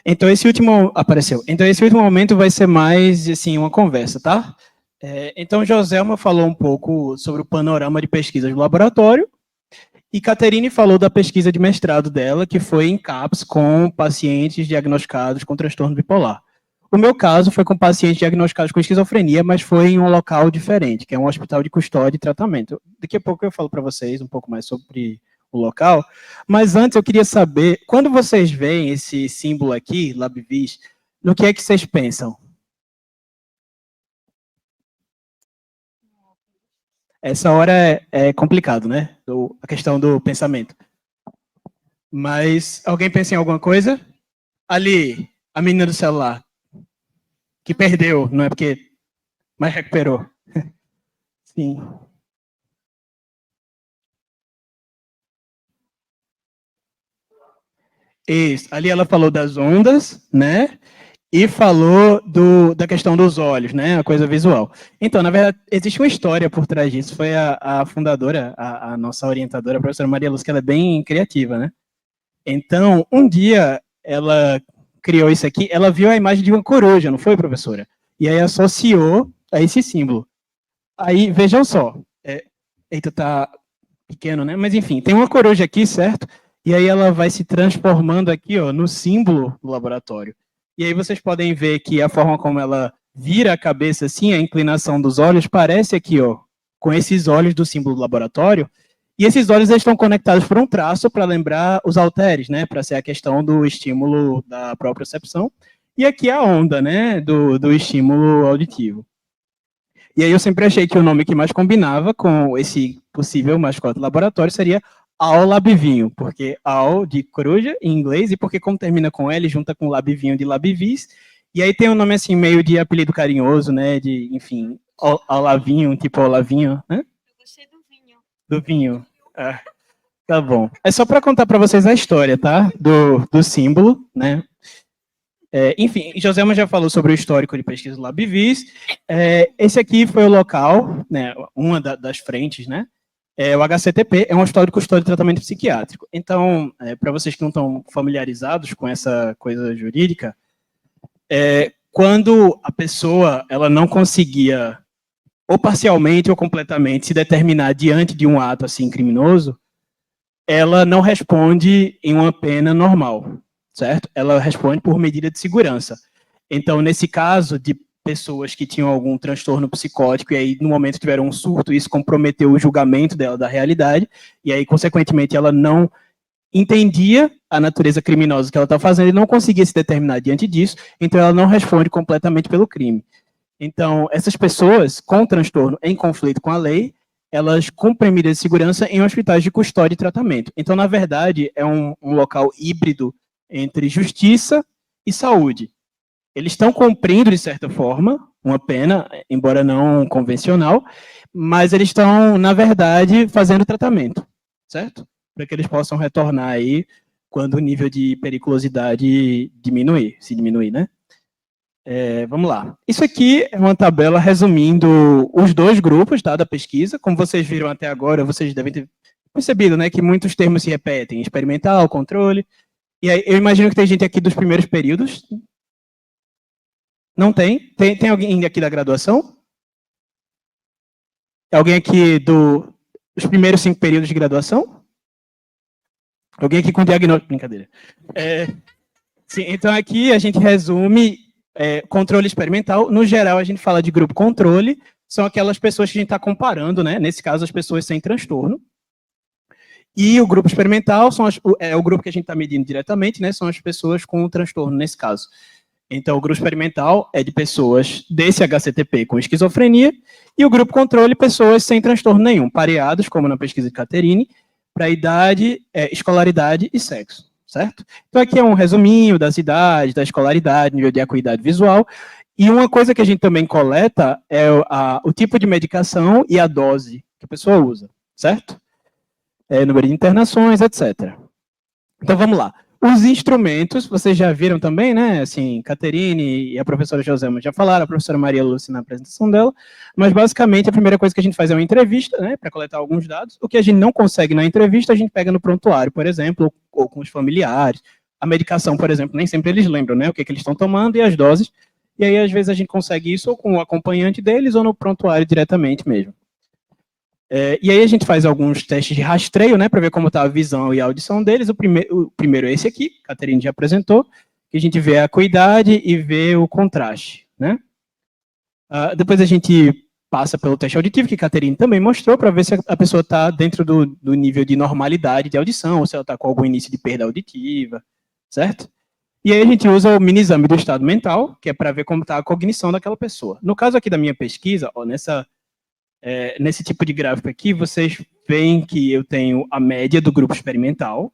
Então, esse último apareceu. Então, esse último momento vai ser mais, assim, uma conversa, tá? Então, Joselma falou um pouco sobre o panorama de pesquisa do laboratório e Caterine falou da pesquisa de mestrado dela, que foi em CAPS com pacientes diagnosticados com transtorno bipolar. O meu caso foi com pacientes diagnosticados com esquizofrenia, mas foi em um local diferente, que é um hospital de custódia e tratamento. Daqui a pouco eu falo para vocês um pouco mais sobre o local, mas antes eu queria saber, quando vocês veem esse símbolo aqui, LabVis, no que é que vocês pensam? Essa hora é complicado, né? A questão do pensamento. Mas alguém pensa em alguma coisa? Ali, a menina do celular, que perdeu, não é porque... mas recuperou. Sim. Isso. Ali ela falou das ondas, né? E falou da questão dos olhos, né? A coisa visual. Então, na verdade, existe uma história por trás disso. Foi a fundadora, a nossa orientadora, a professora Maria Luz, que ela é bem criativa, né? Então, um dia, ela criou isso aqui, ela viu a imagem de uma coruja, não foi, professora? E aí associou a esse símbolo. Aí, vejam só. Eita, tá pequeno, né? Mas, enfim, tem uma coruja aqui, certo? E aí ela vai se transformando aqui, ó, no símbolo do laboratório. E aí vocês podem ver que a forma como ela vira a cabeça assim, a inclinação dos olhos, parece aqui, ó, com esses olhos do símbolo do laboratório. E esses olhos eles estão conectados por um traço para lembrar os halteres, né, para ser a questão do estímulo da propriocepção. E aqui a onda, né, do estímulo auditivo. E aí eu sempre achei que o nome que mais combinava com esse possível mascote do laboratório seria Ao Labvinho, porque Ao de coruja em inglês, e porque como termina com L, junta com Labvinho de Labvis, e aí tem um nome assim meio de apelido carinhoso, né, de, enfim, Olavinho, tipo Olavinho, né? Eu gostei do vinho. Do vinho. Tá bom. É só para contar para vocês a história, tá? Do símbolo, né? Enfim, Joselma já falou sobre o histórico de pesquisa do LabVis. Esse aqui foi o local, né, uma das frentes, né? O HCTP é um hospital de custódia e tratamento psiquiátrico. Então, para vocês que não estão familiarizados com essa coisa jurídica, quando a pessoa ela não conseguia, ou parcialmente ou completamente, se determinar diante de um ato assim criminoso, ela não responde em uma pena normal, certo? Ela responde por medida de segurança. Então, nesse caso de pessoas que tinham algum transtorno psicótico e aí, no momento, tiveram um surto, isso comprometeu o julgamento dela da realidade, e aí, consequentemente, ela não entendia a natureza criminosa que ela está fazendo e não conseguia se determinar diante disso, então ela não responde completamente pelo crime. Então, essas pessoas com transtorno em conflito com a lei, elas cumprem medidas de segurança em hospitais de custódia e tratamento. Então, na verdade, é um local híbrido entre justiça e saúde. Eles estão cumprindo, de certa forma, uma pena, embora não convencional, mas eles estão, na verdade, fazendo tratamento, certo? Para que eles possam retornar aí quando o nível de periculosidade se diminuir, né? Vamos lá. Isso aqui é uma tabela resumindo os dois grupos, tá, da pesquisa. Como vocês viram até agora, vocês devem ter percebido, né, que muitos termos se repetem. Experimental, controle. E aí, eu imagino que tem gente aqui dos primeiros períodos. Não tem? Tem alguém aqui da graduação? Alguém aqui dos primeiros 5 períodos de graduação? Alguém aqui com diagnóstico? Brincadeira. Sim, então aqui a gente resume controle experimental, no geral a gente fala de grupo controle, são aquelas pessoas que a gente está comparando, né? Nesse caso, as pessoas sem transtorno. E o grupo experimental é o grupo que a gente está medindo diretamente, né? São as pessoas com transtorno nesse caso. Então, o grupo experimental é de pessoas desse HCTP com esquizofrenia, e o grupo controle, pessoas sem transtorno nenhum, pareados, como na pesquisa de Caterine, para idade, escolaridade e sexo, certo? Então, aqui é um resuminho das idades, da escolaridade, nível de acuidade visual, e uma coisa que a gente também coleta é o tipo de medicação e a dose que a pessoa usa, certo? Número de internações, etc. Então, vamos lá. Os instrumentos, vocês já viram também, né? Assim, Caterine e a professora Joselma já falaram, a professora Maria Lúcia na apresentação dela, mas basicamente a primeira coisa que a gente faz é uma entrevista, né? Para coletar alguns dados. O que a gente não consegue na entrevista, a gente pega no prontuário, por exemplo, ou com os familiares. A medicação, por exemplo, nem sempre eles lembram, né? O que eles estão tomando e as doses. E aí, às vezes, a gente consegue isso ou com o acompanhante deles ou no prontuário diretamente mesmo. E aí a gente faz alguns testes de rastreio, né, para ver como está a visão e a audição deles. O primeiro é esse aqui, que a Caterine já apresentou, que a gente vê a acuidade e vê o contraste, né. Depois a gente passa pelo teste auditivo, que a Caterine também mostrou, para ver se a pessoa está dentro do nível de normalidade de audição, ou se ela está com algum início de perda auditiva, certo? E aí a gente usa o mini exame do estado mental, que é para ver como está a cognição daquela pessoa. No caso aqui da minha pesquisa, ó, nesse tipo de gráfico aqui, vocês veem que eu tenho a média do grupo experimental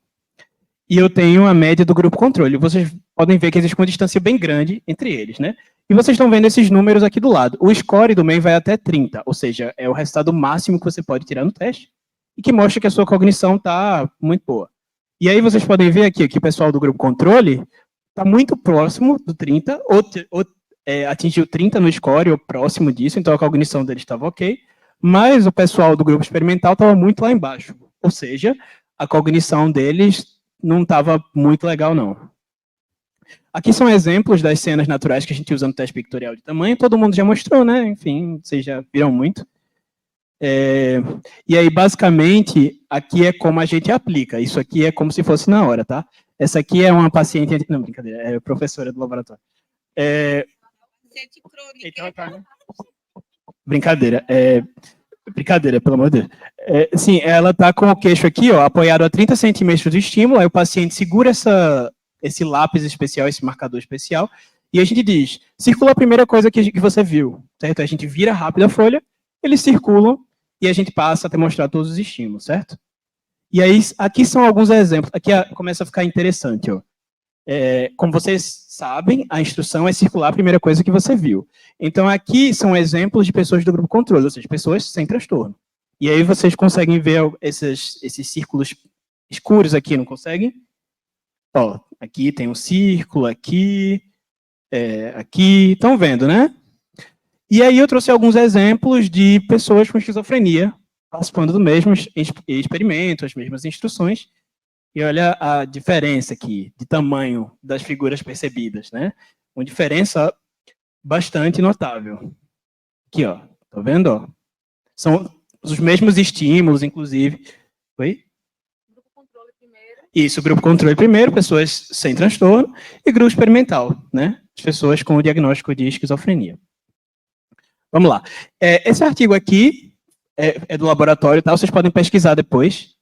e eu tenho a média do grupo controle. Vocês podem ver que existe uma distância bem grande entre eles, né? E vocês estão vendo esses números aqui do lado. O score do MEI vai até 30, ou seja, é o resultado máximo que você pode tirar no teste e que mostra que a sua cognição está muito boa. E aí vocês podem ver aqui que o pessoal do grupo controle está muito próximo do 30, atingiu 30 no score, ou próximo disso, então a cognição deles estava ok. Mas o pessoal do grupo experimental estava muito lá embaixo. Ou seja, a cognição deles não estava muito legal, não. Aqui são exemplos das cenas naturais que a gente usa no teste pictorial de tamanho. Todo mundo já mostrou, né? Enfim, vocês já viram muito. E aí, basicamente, aqui é como a gente aplica. Isso aqui é como se fosse na hora, tá? Essa aqui é uma paciente... Não, brincadeira. É professora do laboratório. Então, tá, né? Brincadeira, pelo amor de Deus. Sim, ela está com o queixo aqui, ó, apoiado a 30 centímetros do estímulo, aí o paciente segura esse lápis especial, esse marcador especial, e a gente diz, circula a primeira coisa que você viu, certo? A gente vira rápido a folha, eles circulam, e a gente passa até mostrar todos os estímulos, certo? E aí, aqui são alguns exemplos, aqui começa a ficar interessante, ó. Como vocês sabem, a instrução é circular a primeira coisa que você viu. Então, aqui são exemplos de pessoas do grupo controle, ou seja, pessoas sem transtorno. E aí vocês conseguem ver esses círculos escuros aqui, não conseguem? Ó, aqui tem um círculo, aqui, aqui, estão vendo, né? E aí eu trouxe alguns exemplos de pessoas com esquizofrenia, participando do mesmo experimento, as mesmas instruções. E olha a diferença aqui de tamanho das figuras percebidas, né? Uma diferença bastante notável. Aqui, ó. Tá vendo? Ó? São os mesmos estímulos, inclusive. Oi? Grupo controle primeiro. Isso, grupo controle primeiro, pessoas sem transtorno, e grupo experimental, né? As pessoas com o diagnóstico de esquizofrenia. Vamos lá. Esse artigo aqui é do laboratório, tá? Vocês podem pesquisar depois.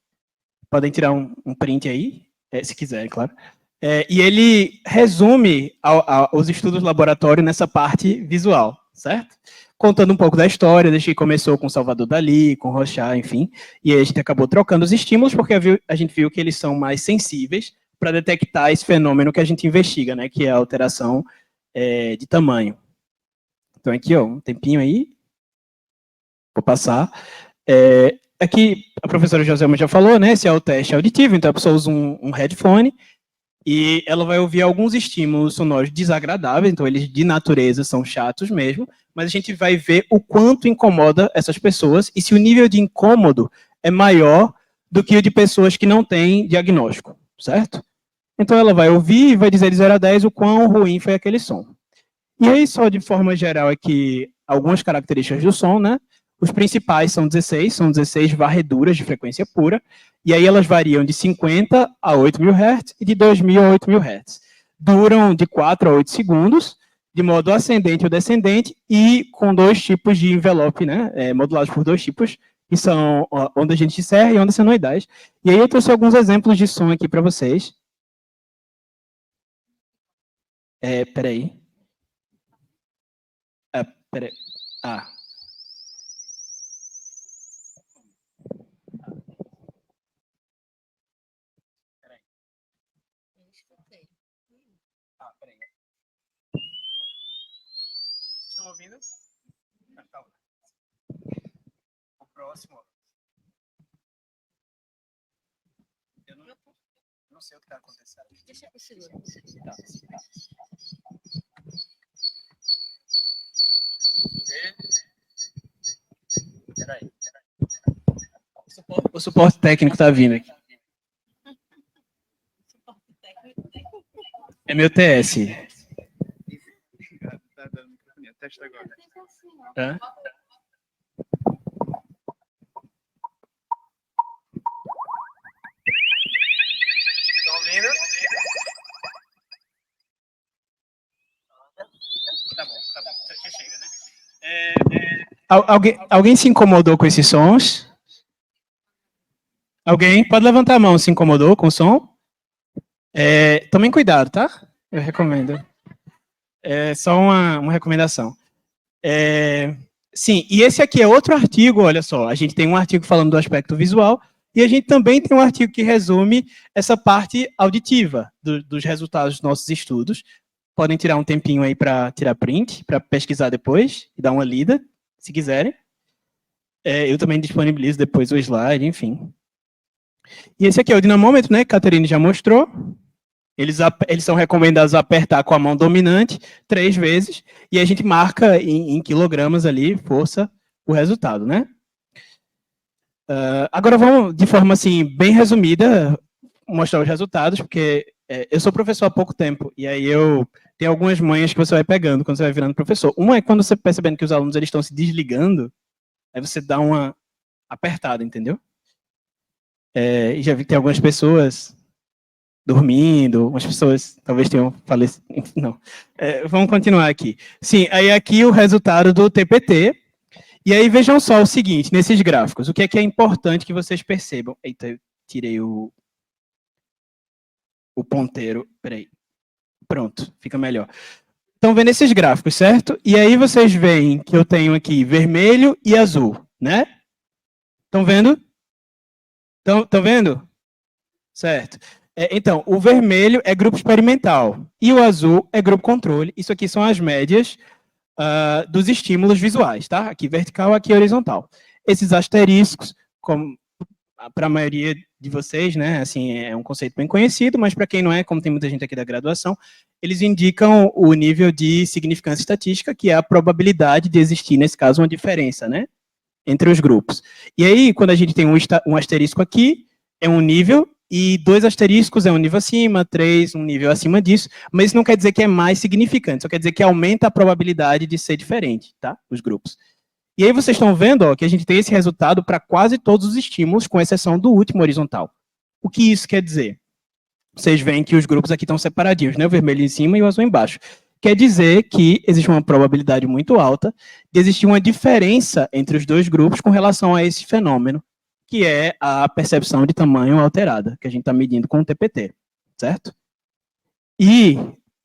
Podem tirar um print aí, se quiserem, claro. E ele resume os estudos do laboratório nessa parte visual, certo? Contando um pouco da história, desde que começou com Salvador Dalí, com Rorschach, enfim. E aí a gente acabou trocando os estímulos, porque a gente viu que eles são mais sensíveis para detectar esse fenômeno que a gente investiga, né? Que é a alteração de tamanho. Então, aqui, ó, um tempinho aí. Vou passar. Aqui, a professora Joselma já falou, né? Esse é o teste auditivo, então a pessoa usa um headphone e ela vai ouvir alguns estímulos sonoros desagradáveis, então eles de natureza são chatos mesmo, mas a gente vai ver o quanto incomoda essas pessoas e se o nível de incômodo é maior do que o de pessoas que não têm diagnóstico, certo? Então ela vai ouvir e vai dizer de 0 a 10 o quão ruim foi aquele som. E aí, só de forma geral, aqui algumas características do som, né? Os principais são 16 varreduras de frequência pura, e aí elas variam de 50 a 8.000 Hz e de 2.000 a 8.000 Hz. Duram de 4 a 8 segundos, de modo ascendente ou descendente e com dois tipos de envelope, né, modulados por dois tipos, que são ondas de serra e ondas senoidais. E aí eu trouxe alguns exemplos de som aqui para vocês. Peraí. Peraí. Peraí. Estão ouvindo? Calma. O próximo. Eu não sei o que está acontecendo. Deixa eu segurar. Tá. Peraí. O suporte técnico está vindo aqui. É meu TS. Tá dando microfone. Testa agora. Hã? Estão ouvindo? Tá bom. Já chega, né? Alguém se incomodou com esses sons? Alguém? Pode levantar a mão, se incomodou com o som? Tomem cuidado, tá? Eu recomendo. É só uma recomendação. Sim, e esse aqui é outro artigo, olha só. A gente tem um artigo falando do aspecto visual e a gente também tem um artigo que resume essa parte auditiva dos resultados dos nossos estudos. Podem tirar um tempinho aí para tirar print, para pesquisar depois e dar uma lida, se quiserem. Eu também disponibilizo depois o slide, enfim. E esse aqui é o dinamômetro, né, que a Caterine já mostrou. Eles são recomendados apertar com a mão dominante 3 vezes, e a gente marca em quilogramas ali, força, o resultado, né? Agora vamos, de forma assim, bem resumida, mostrar os resultados, porque eu sou professor há pouco tempo, e aí eu tenho algumas manhas que você vai pegando quando você vai virando professor. Uma é quando você percebendo que os alunos eles estão se desligando, aí você dá uma apertada, entendeu? E já vi que tem algumas pessoas dormindo, umas pessoas talvez tenham falecido. Não. Vamos continuar aqui. Sim, aí aqui o resultado do TPT. E aí vejam só o seguinte, nesses gráficos, o que é importante que vocês percebam. Eita, eu tirei o ponteiro. Peraí. Pronto, fica melhor. Estão vendo esses gráficos, certo? E aí vocês veem que eu tenho aqui vermelho e azul, né? Estão vendo? Estão vendo? Certo. Então, o vermelho é grupo experimental e o azul é grupo controle. Isso aqui são as médias dos estímulos visuais, tá? Aqui vertical, aqui horizontal. Esses asteriscos, como para a maioria de vocês, né, assim, é um conceito bem conhecido, mas para quem não é, como tem muita gente aqui da graduação, eles indicam o nível de significância estatística, que é a probabilidade de existir, nesse caso, uma diferença, né, entre os grupos. E aí, quando a gente tem um asterisco aqui, é um nível, e 2 asteriscos é um nível acima, 3 um nível acima disso, mas isso não quer dizer que é mais significante, só quer dizer que aumenta a probabilidade de ser diferente, tá? Os grupos. E aí vocês estão vendo, ó, que a gente tem esse resultado para quase todos os estímulos, com exceção do último horizontal. O que isso quer dizer? Vocês veem que os grupos aqui estão separadinhos, né? O vermelho em cima e o azul embaixo. Quer dizer que existe uma probabilidade muito alta de existir uma diferença entre os dois grupos com relação a esse fenômeno, que é a percepção de tamanho alterada, que a gente está medindo com o TPT, certo? E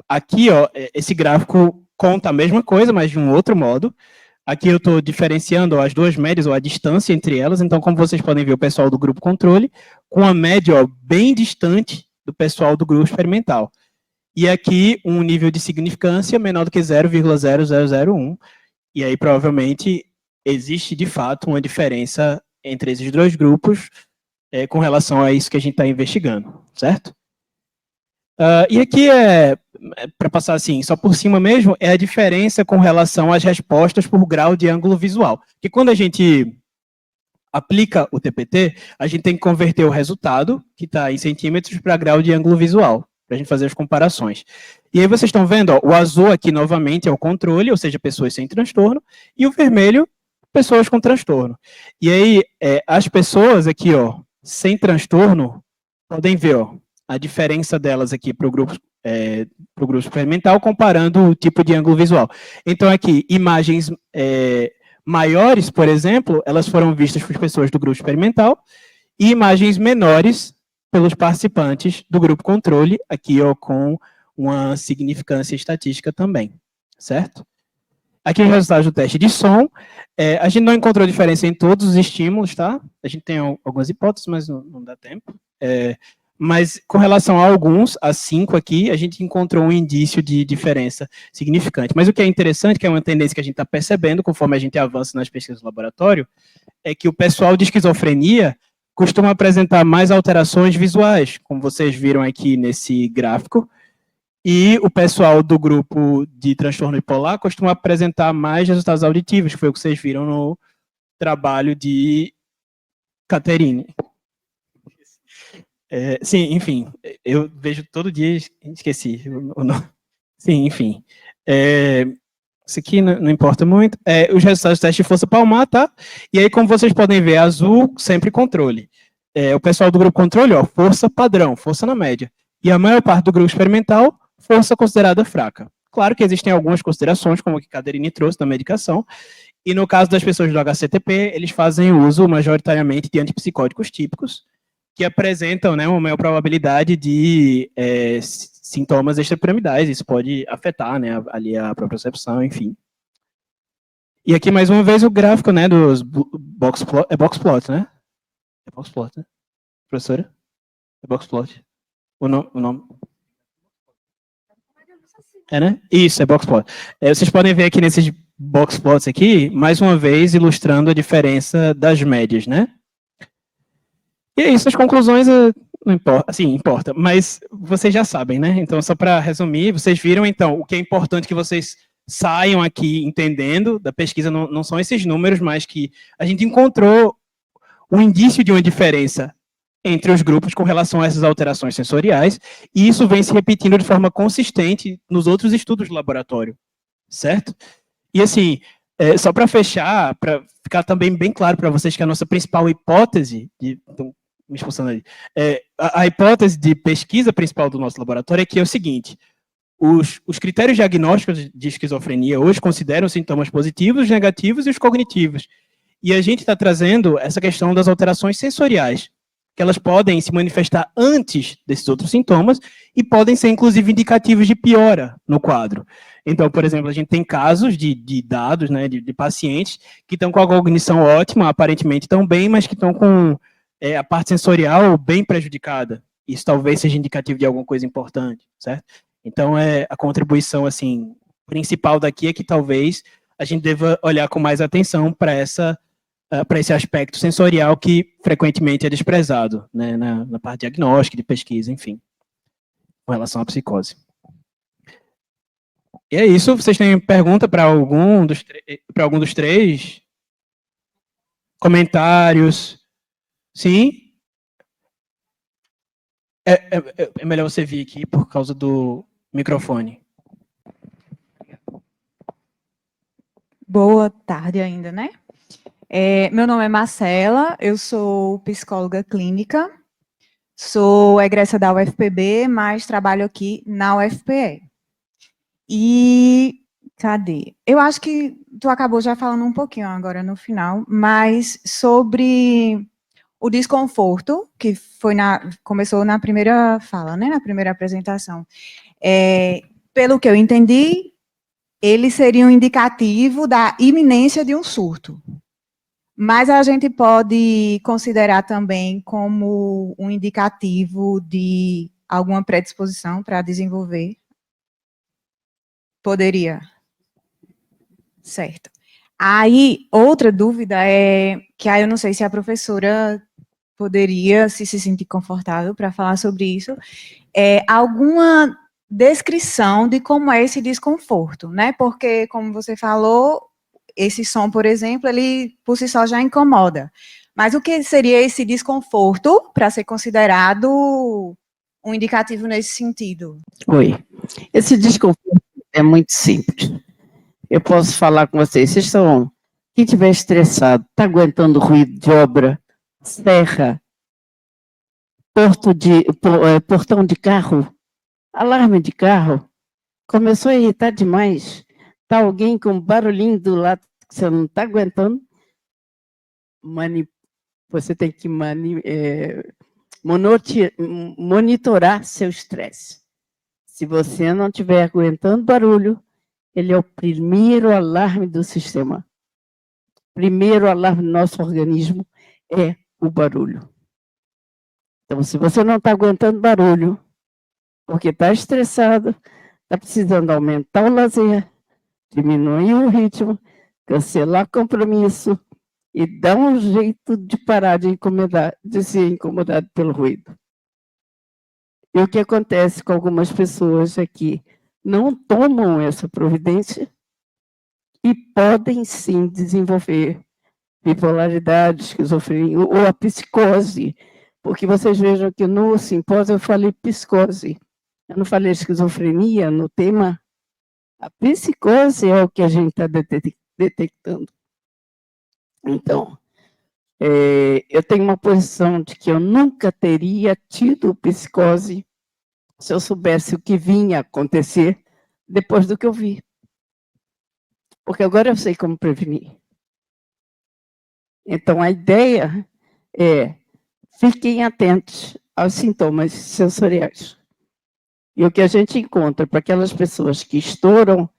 aqui, ó, esse gráfico conta a mesma coisa, mas de um outro modo. Aqui eu estou diferenciando ó, as duas médias, ou a distância entre elas. Então, como vocês podem ver, o pessoal do grupo controle, com a média ó, bem distante do pessoal do grupo experimental. E aqui, um nível de significância menor do que 0,0001. E aí, provavelmente, existe, de fato, uma diferença entre esses dois grupos com relação a isso que a gente está investigando, certo? E aqui para passar assim, só por cima mesmo, é a diferença com relação às respostas por grau de ângulo visual. Porque quando a gente aplica o TPT, a gente tem que converter o resultado, que está em centímetros, para grau de ângulo visual, para a gente fazer as comparações. E aí vocês estão vendo, ó, o azul aqui novamente é o controle, ou seja, pessoas sem transtorno, e o vermelho, pessoas com transtorno. E aí, as pessoas aqui, ó, sem transtorno, podem ver, ó, a diferença delas aqui para o grupo experimental, comparando o tipo de ângulo visual. Então, aqui, imagens maiores, por exemplo, elas foram vistas por pessoas do grupo experimental, e imagens menores pelos participantes do grupo controle, aqui ó, com uma significância estatística também, certo? Aqui os resultados do teste de som. A gente não encontrou diferença em todos os estímulos, tá? A gente tem algumas hipóteses, mas não dá tempo. Mas com relação a alguns, a 5 aqui, a gente encontrou um indício de diferença significante. Mas o que é interessante, que é uma tendência que a gente está percebendo conforme a gente avança nas pesquisas do laboratório, é que o pessoal de esquizofrenia costuma apresentar mais alterações visuais, como vocês viram aqui nesse gráfico, e o pessoal do grupo de transtorno bipolar costuma apresentar mais resultados auditivos, que foi o que vocês viram no trabalho de Caterine. Sim, enfim, eu vejo todo dia, esqueci o nome. Sim, enfim. Isso aqui não importa muito. Os resultados do teste de força palmar, tá? E aí, como vocês podem ver, azul, sempre controle. O pessoal do grupo controle, ó, força padrão, força na média. E a maior parte do grupo experimental, força considerada fraca. Claro que existem algumas considerações, como o que Caterine trouxe da medicação, e no caso das pessoas do HCTP, eles fazem uso majoritariamente de antipsicóticos típicos, que apresentam, né, uma maior probabilidade de sintomas extrapiramidais. Isso pode afetar, né, ali a propriocepção, enfim. E aqui, mais uma vez, o gráfico, né, dos boxplot, boxplot, né? É boxplot, né? Professora? É boxplot. O nome? Né? Isso, é boxplot. Vocês podem ver aqui nesses boxplots aqui, mais uma vez, ilustrando a diferença das médias, né? E é isso, as conclusões não importa, assim, importa, mas vocês já sabem, né? Então, só para resumir, vocês viram, então, o que é importante que vocês saiam aqui entendendo da pesquisa, não são esses números, mas que a gente encontrou um indício de uma diferença entre os grupos com relação a essas alterações sensoriais, e isso vem se repetindo de forma consistente nos outros estudos do laboratório, certo? E assim, só para fechar, para ficar também bem claro para vocês que a nossa principal hipótese, me expulsando ali, a hipótese de pesquisa principal do nosso laboratório é que é o seguinte: os critérios diagnósticos de esquizofrenia hoje consideram os sintomas positivos, negativos e os cognitivos. E a gente está trazendo essa questão das alterações sensoriais, que elas podem se manifestar antes desses outros sintomas e podem ser, inclusive, indicativos de piora no quadro. Então, por exemplo, a gente tem casos de dados, né, de pacientes que estão com a cognição ótima, aparentemente estão bem, mas que estão com a parte sensorial bem prejudicada. Isso talvez seja indicativo de alguma coisa importante, certo? Então, a contribuição, assim, principal daqui é que talvez a gente deva olhar com mais atenção para esse aspecto sensorial que frequentemente é desprezado, né, na parte diagnóstica, de pesquisa, enfim, com relação à psicose. E é isso. Vocês têm pergunta para algum dos três? Comentários? Sim? É melhor você vir aqui por causa do microfone. Boa tarde ainda, né? Meu nome é Marcela, eu sou psicóloga clínica, sou egressa da UFPB, mas trabalho aqui na UFPE. E, cadê? Eu acho que tu acabou já falando um pouquinho agora no final, mas sobre o desconforto, que começou na primeira fala, né, na primeira apresentação. Pelo que eu entendi, ele seria um indicativo da iminência de um surto. Mas a gente pode considerar também como um indicativo de alguma predisposição para desenvolver? Poderia. Certo. Aí, outra dúvida que aí eu não sei se a professora poderia se sentir confortável para falar sobre isso, alguma descrição de como é esse desconforto, né? Porque, como você falou, esse som, por exemplo, ele por si só já incomoda. Mas o que seria esse desconforto para ser considerado um indicativo nesse sentido? Oi. Esse desconforto é muito simples. Eu posso falar com vocês. Quem estiver estressado, está aguentando ruído de obra, serra, portão de carro, alarme de carro, começou a irritar demais. Está alguém com um barulhinho do lado que você não está aguentando, você tem que monitorar seu estresse. Se você não estiver aguentando barulho, ele é o primeiro alarme do sistema. Primeiro alarme do nosso organismo é o barulho. Então, se você não está aguentando barulho, porque está estressado, está precisando aumentar o lazer, diminuir o ritmo, cancelar compromisso e dar um jeito de parar de ser incomodado pelo ruído. E o que acontece com algumas pessoas é que não tomam essa providência e podem sim desenvolver bipolaridade, esquizofrenia ou a psicose, porque vocês vejam que no simpósio eu falei psicose, eu não falei esquizofrenia no tema. A psicose é o que a gente está detectando. Então, eu tenho uma posição de que eu nunca teria tido psicose se eu soubesse o que vinha acontecer depois do que eu vi. Porque agora eu sei como prevenir. Então, a ideia é, fiquem atentos aos sintomas sensoriais. E o que a gente encontra para aquelas pessoas que estouram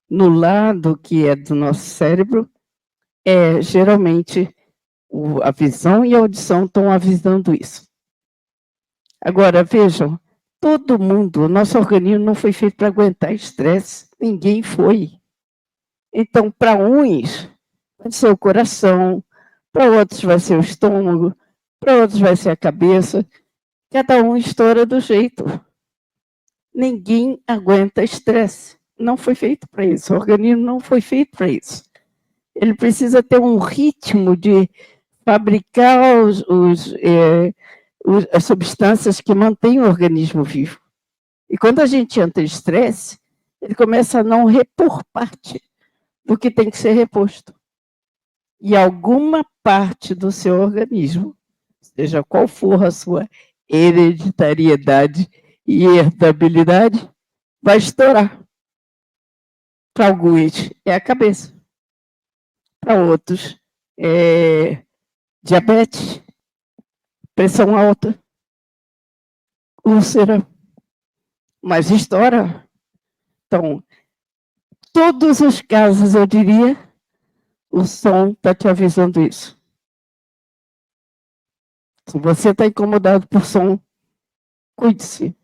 no lado que é do nosso cérebro, geralmente a visão e a audição estão avisando isso. Agora, vejam, todo mundo, o nosso organismo não foi feito para aguentar estresse, ninguém foi. Então, para uns, vai ser o coração, para outros vai ser o estômago, para outros vai ser a cabeça, cada um estoura do jeito. Ninguém aguenta estresse, não foi feito para isso, o organismo não foi feito para isso. Ele precisa ter um ritmo de fabricar as substâncias que mantêm o organismo vivo. E quando a gente entra em estresse, ele começa a não repor parte do que tem que ser reposto. E alguma parte do seu organismo, seja qual for a sua hereditariedade e herdabilidade, vai estourar. Para alguns é a cabeça. Para outros é diabetes, pressão alta, úlcera, mas estoura. Então, todos os casos, eu diria, o som está te avisando isso. Se você está incomodado por som, cuide-se.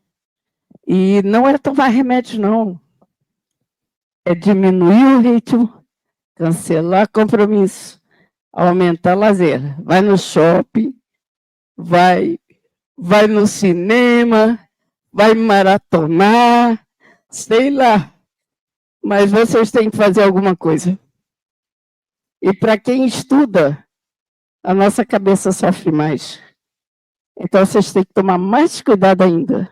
E não é tomar remédio, não. É diminuir o ritmo, cancelar compromisso, aumentar lazer. Vai no shopping, vai no cinema, vai maratonar, sei lá. Mas vocês têm que fazer alguma coisa. E para quem estuda, a nossa cabeça sofre mais. Então, vocês têm que tomar mais cuidado ainda.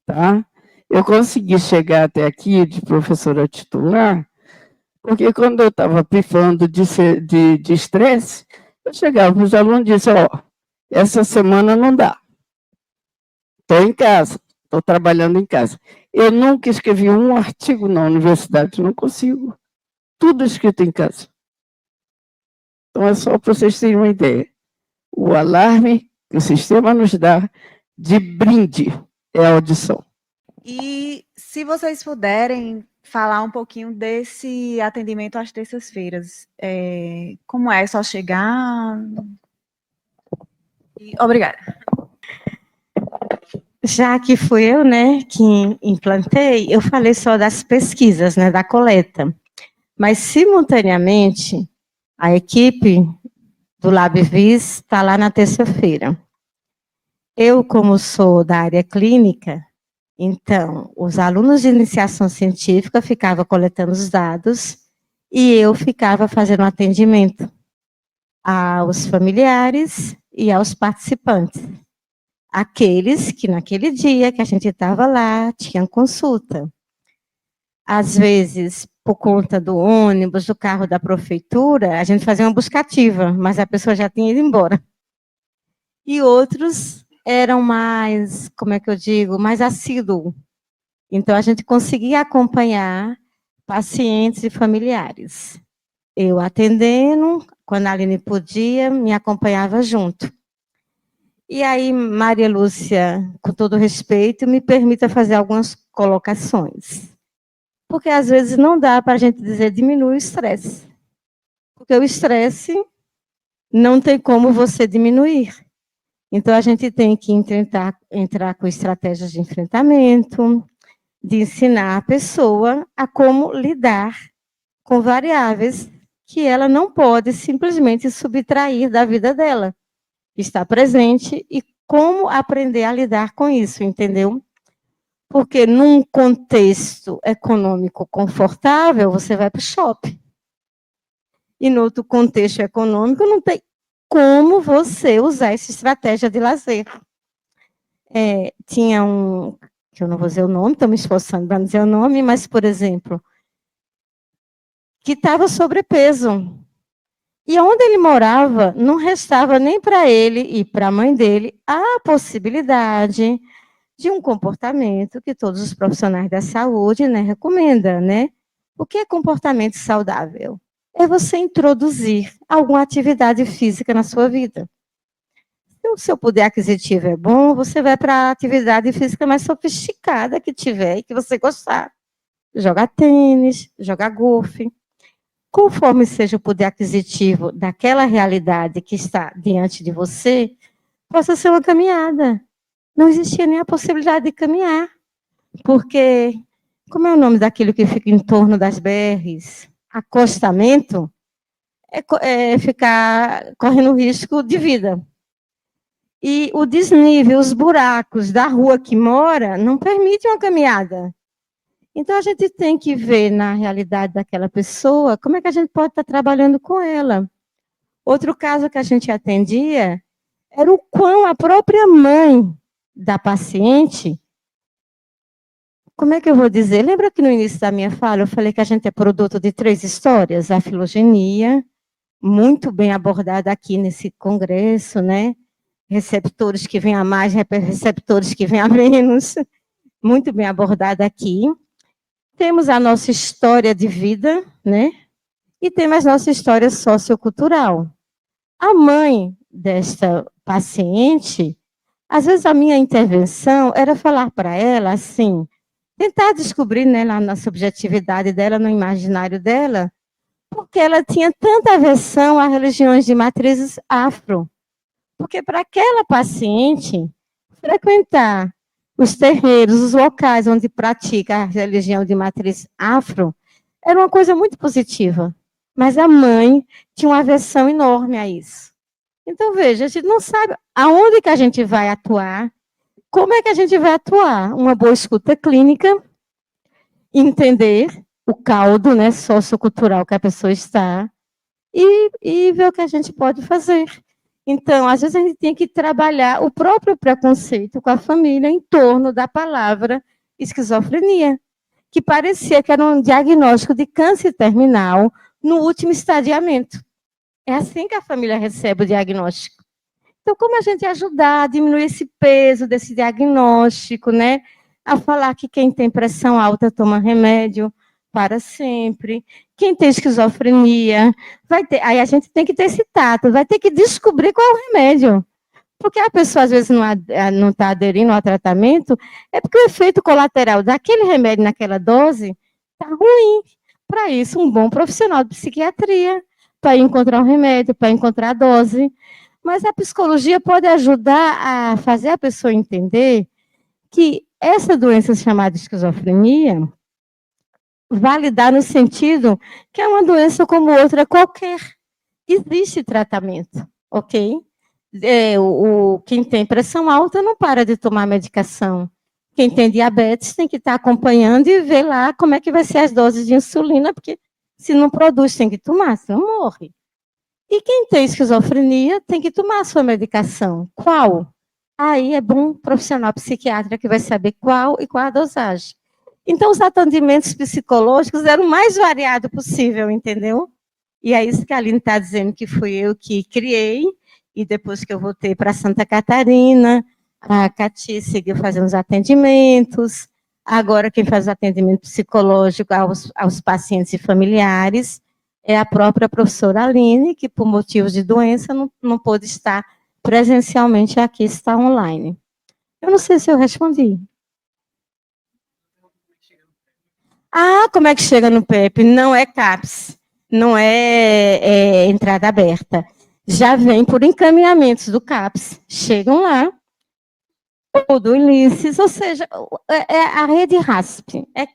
Tá? Eu consegui chegar até aqui de professora titular, porque quando eu estava pifando de estresse, eu chegava para os alunos e disse, essa semana não dá. Estou em casa, estou trabalhando em casa. Eu nunca escrevi um artigo na universidade, não consigo. Tudo escrito em casa. Então, é só para vocês terem uma ideia. O alarme que o sistema nos dá de brinde é a audição. E se vocês puderem falar um pouquinho desse atendimento às terças-feiras. Como é? Só chegar? Obrigada. Já que fui eu, né, que implantei, eu falei só das pesquisas, né, da coleta. Mas, simultaneamente, a equipe do LabVis está lá na terça-feira. Eu, como sou da área clínica, então, os alunos de iniciação científica ficavam coletando os dados e eu ficava fazendo atendimento aos familiares e aos participantes. Aqueles que, naquele dia que a gente estava lá, tinham consulta. Às vezes, por conta do ônibus, do carro da prefeitura, a gente fazia uma buscativa, mas a pessoa já tinha ido embora. E outros eram mais, como é que eu digo, mais assíduos. Então, a gente conseguia acompanhar pacientes e familiares. Eu atendendo, quando a Aline podia, me acompanhava junto. E aí, Maria Lúcia, com todo respeito, me permita fazer algumas colocações. Porque, às vezes, não dá para a gente dizer diminui o estresse. Porque o estresse não tem como você diminuir. Então, a gente tem que entrar com estratégias de enfrentamento, de ensinar a pessoa a como lidar com variáveis que ela não pode simplesmente subtrair da vida dela. Está presente e como aprender a lidar com isso, entendeu? Porque num contexto econômico confortável, você vai para o shopping. E no outro contexto econômico, não tem como você usar essa estratégia de lazer. Tinha um, que eu não vou dizer o nome, estou me esforçando para não dizer o nome, mas, por exemplo, que estava sobrepeso. E onde ele morava, não restava nem para ele e para a mãe dele a possibilidade de um comportamento que todos os profissionais da saúde, né, recomendam, né? O que é comportamento saudável? É você introduzir alguma atividade física na sua vida. Se o seu poder aquisitivo é bom, você vai para a atividade física mais sofisticada que tiver e que você gostar. Jogar tênis, jogar golfe. Conforme seja o poder aquisitivo daquela realidade que está diante de você, possa ser uma caminhada. Não existia nem a possibilidade de caminhar, porque, como é o nome daquilo que fica em torno das BRs? Acostamento, é ficar correndo risco de vida. E o desnível, os buracos da rua que mora, não permitem uma caminhada. Então, a gente tem que ver na realidade daquela pessoa como é que a gente pode estar trabalhando com ela. Outro caso que a gente atendia era o quão a própria mãe da paciente, como é que eu vou dizer? Lembra que no início da minha fala eu falei que a gente é produto de 3 histórias? A filogenia, muito bem abordada aqui nesse congresso, né? Receptores que vêm a mais, receptores que vêm a menos, muito bem abordada aqui. Temos a nossa história de vida, né? E temos a nossa história sociocultural. A mãe desta paciente, às vezes a minha intervenção era falar para ela assim, tentar descobrir, né, lá na subjetividade dela, no imaginário dela, porque ela tinha tanta aversão a religiões de matrizes afro. Porque para aquela paciente, frequentar os terreiros, os locais onde pratica a religião de matriz afro, era uma coisa muito positiva. Mas a mãe tinha uma aversão enorme a isso. Então, veja, a gente não sabe aonde que a gente vai atuar, como é que a gente vai atuar. Uma boa escuta clínica, entender o caldo, né, sociocultural que a pessoa está, e ver o que a gente pode fazer. Então, às vezes a gente tem que trabalhar o próprio preconceito com a família em torno da palavra esquizofrenia, que parecia que era um diagnóstico de câncer terminal no último estadiamento. É assim que a família recebe o diagnóstico. Então, como a gente ajudar a diminuir esse peso desse diagnóstico, né? A falar que quem tem pressão alta toma remédio para sempre. Quem tem esquizofrenia vai ter. Aí a gente tem que ter esse tato, vai ter que descobrir qual é o remédio. Porque a pessoa, às vezes, não está aderindo ao tratamento, é porque o efeito colateral daquele remédio naquela dose está ruim. Para isso, um bom profissional de psiquiatria, para encontrar um remédio, para encontrar a dose. Mas a psicologia pode ajudar a fazer a pessoa entender que essa doença chamada esquizofrenia validar no sentido que é uma doença como outra qualquer. Existe tratamento, ok? Quem tem pressão alta não para de tomar medicação. Quem tem diabetes tem que estar acompanhando e ver lá como é que vai ser as doses de insulina, porque se não produz, tem que tomar, senão morre. E quem tem esquizofrenia tem que tomar a sua medicação. Qual? Aí é bom profissional psiquiatra que vai saber qual e qual a dosagem. Então, os atendimentos psicológicos eram o mais variado possível, entendeu? E é isso que a Aline está dizendo que fui eu que criei, e depois que eu voltei para Santa Catarina, A Cati seguiu fazendo os atendimentos. Agora, quem faz atendimento psicológico aos pacientes e familiares é a própria professora Aline, que, por motivos de doença, não pôde estar presencialmente aqui, está online. Eu não sei se eu respondi. Ah, como é que chega no PEP? Não é CAPS, não é entrada aberta. Já vem por encaminhamentos do CAPS. Chegam lá, ou do Ulisses, ou seja, é a rede RASP. É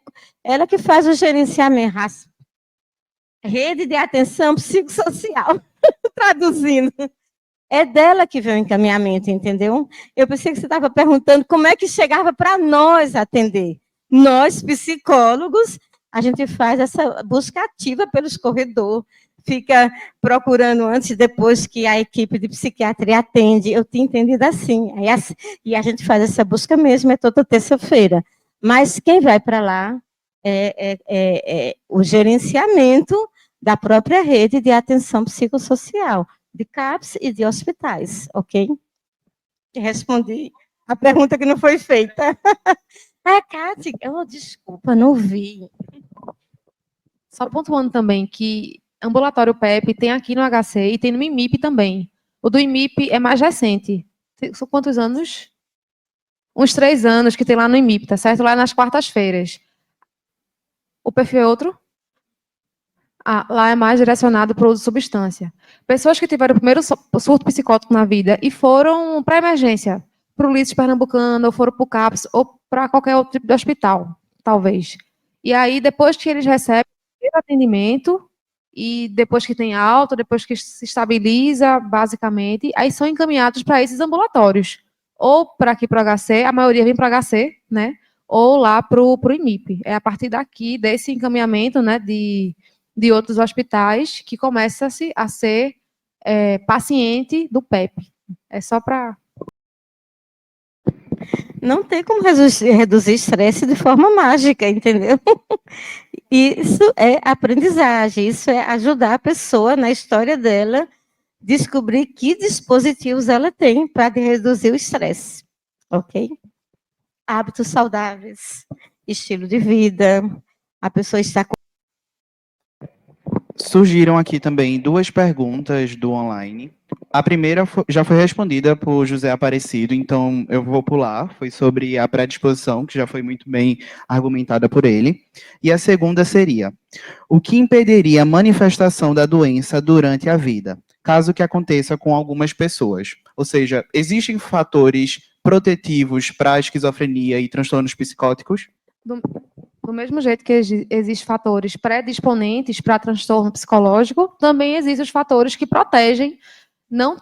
ela que faz o gerenciamento RASP. Rede de Atenção Psicossocial, traduzindo. É dela que vem o encaminhamento, entendeu? Eu pensei que você estava perguntando como é que chegava para nós atender. Nós, psicólogos, a gente faz essa busca ativa pelos corredores, fica procurando antes e depois que a equipe de psiquiatria atende. Eu tinha entendido assim. E a gente faz essa busca mesmo, é toda terça-feira. Mas quem vai para lá é o gerenciamento da própria rede de atenção psicossocial, de CAPS e de hospitais, ok? Respondi a pergunta que não foi feita. Cátia, desculpa, não vi. Só pontuando também que ambulatório PEP tem aqui no HC e tem no IMIP também. O do IMIP é mais recente. São quantos anos? Uns 3 anos que tem lá no IMIP, tá certo? Lá nas quartas-feiras. O perfil é outro? Lá é mais direcionado para o uso de substância. Pessoas que tiveram o primeiro surto psicótico na vida e foram para emergência, para o Ulisses Pernambucano, ou foram para o CAPS, ou para qualquer outro tipo de hospital, talvez. E aí, depois que eles recebem o atendimento, e depois que tem alta, depois que se estabiliza, basicamente, aí são encaminhados para esses ambulatórios. Ou para aqui para o HC, a maioria vem para o HC, né? Ou lá para o IMIP. É a partir daqui, desse encaminhamento, né, de outros hospitais, que começa-se a ser paciente do PEP. É só para... Não tem como reduzir estresse de forma mágica, entendeu? Isso é aprendizagem, isso é ajudar a pessoa na história dela, descobrir que dispositivos ela tem para reduzir o estresse, ok? Hábitos saudáveis, estilo de vida, a pessoa está com... Surgiram aqui também 2 perguntas do online. A primeira já foi respondida por José Aparecido, então eu vou pular. Foi sobre a predisposição, que já foi muito bem argumentada por ele. E a segunda seria: o que impediria a manifestação da doença durante a vida, caso que aconteça com algumas pessoas? Ou seja, existem fatores protetivos para a esquizofrenia e transtornos psicóticos? Do mesmo jeito que existem fatores predisponentes para transtorno psicológico, também existem os fatores que protegem não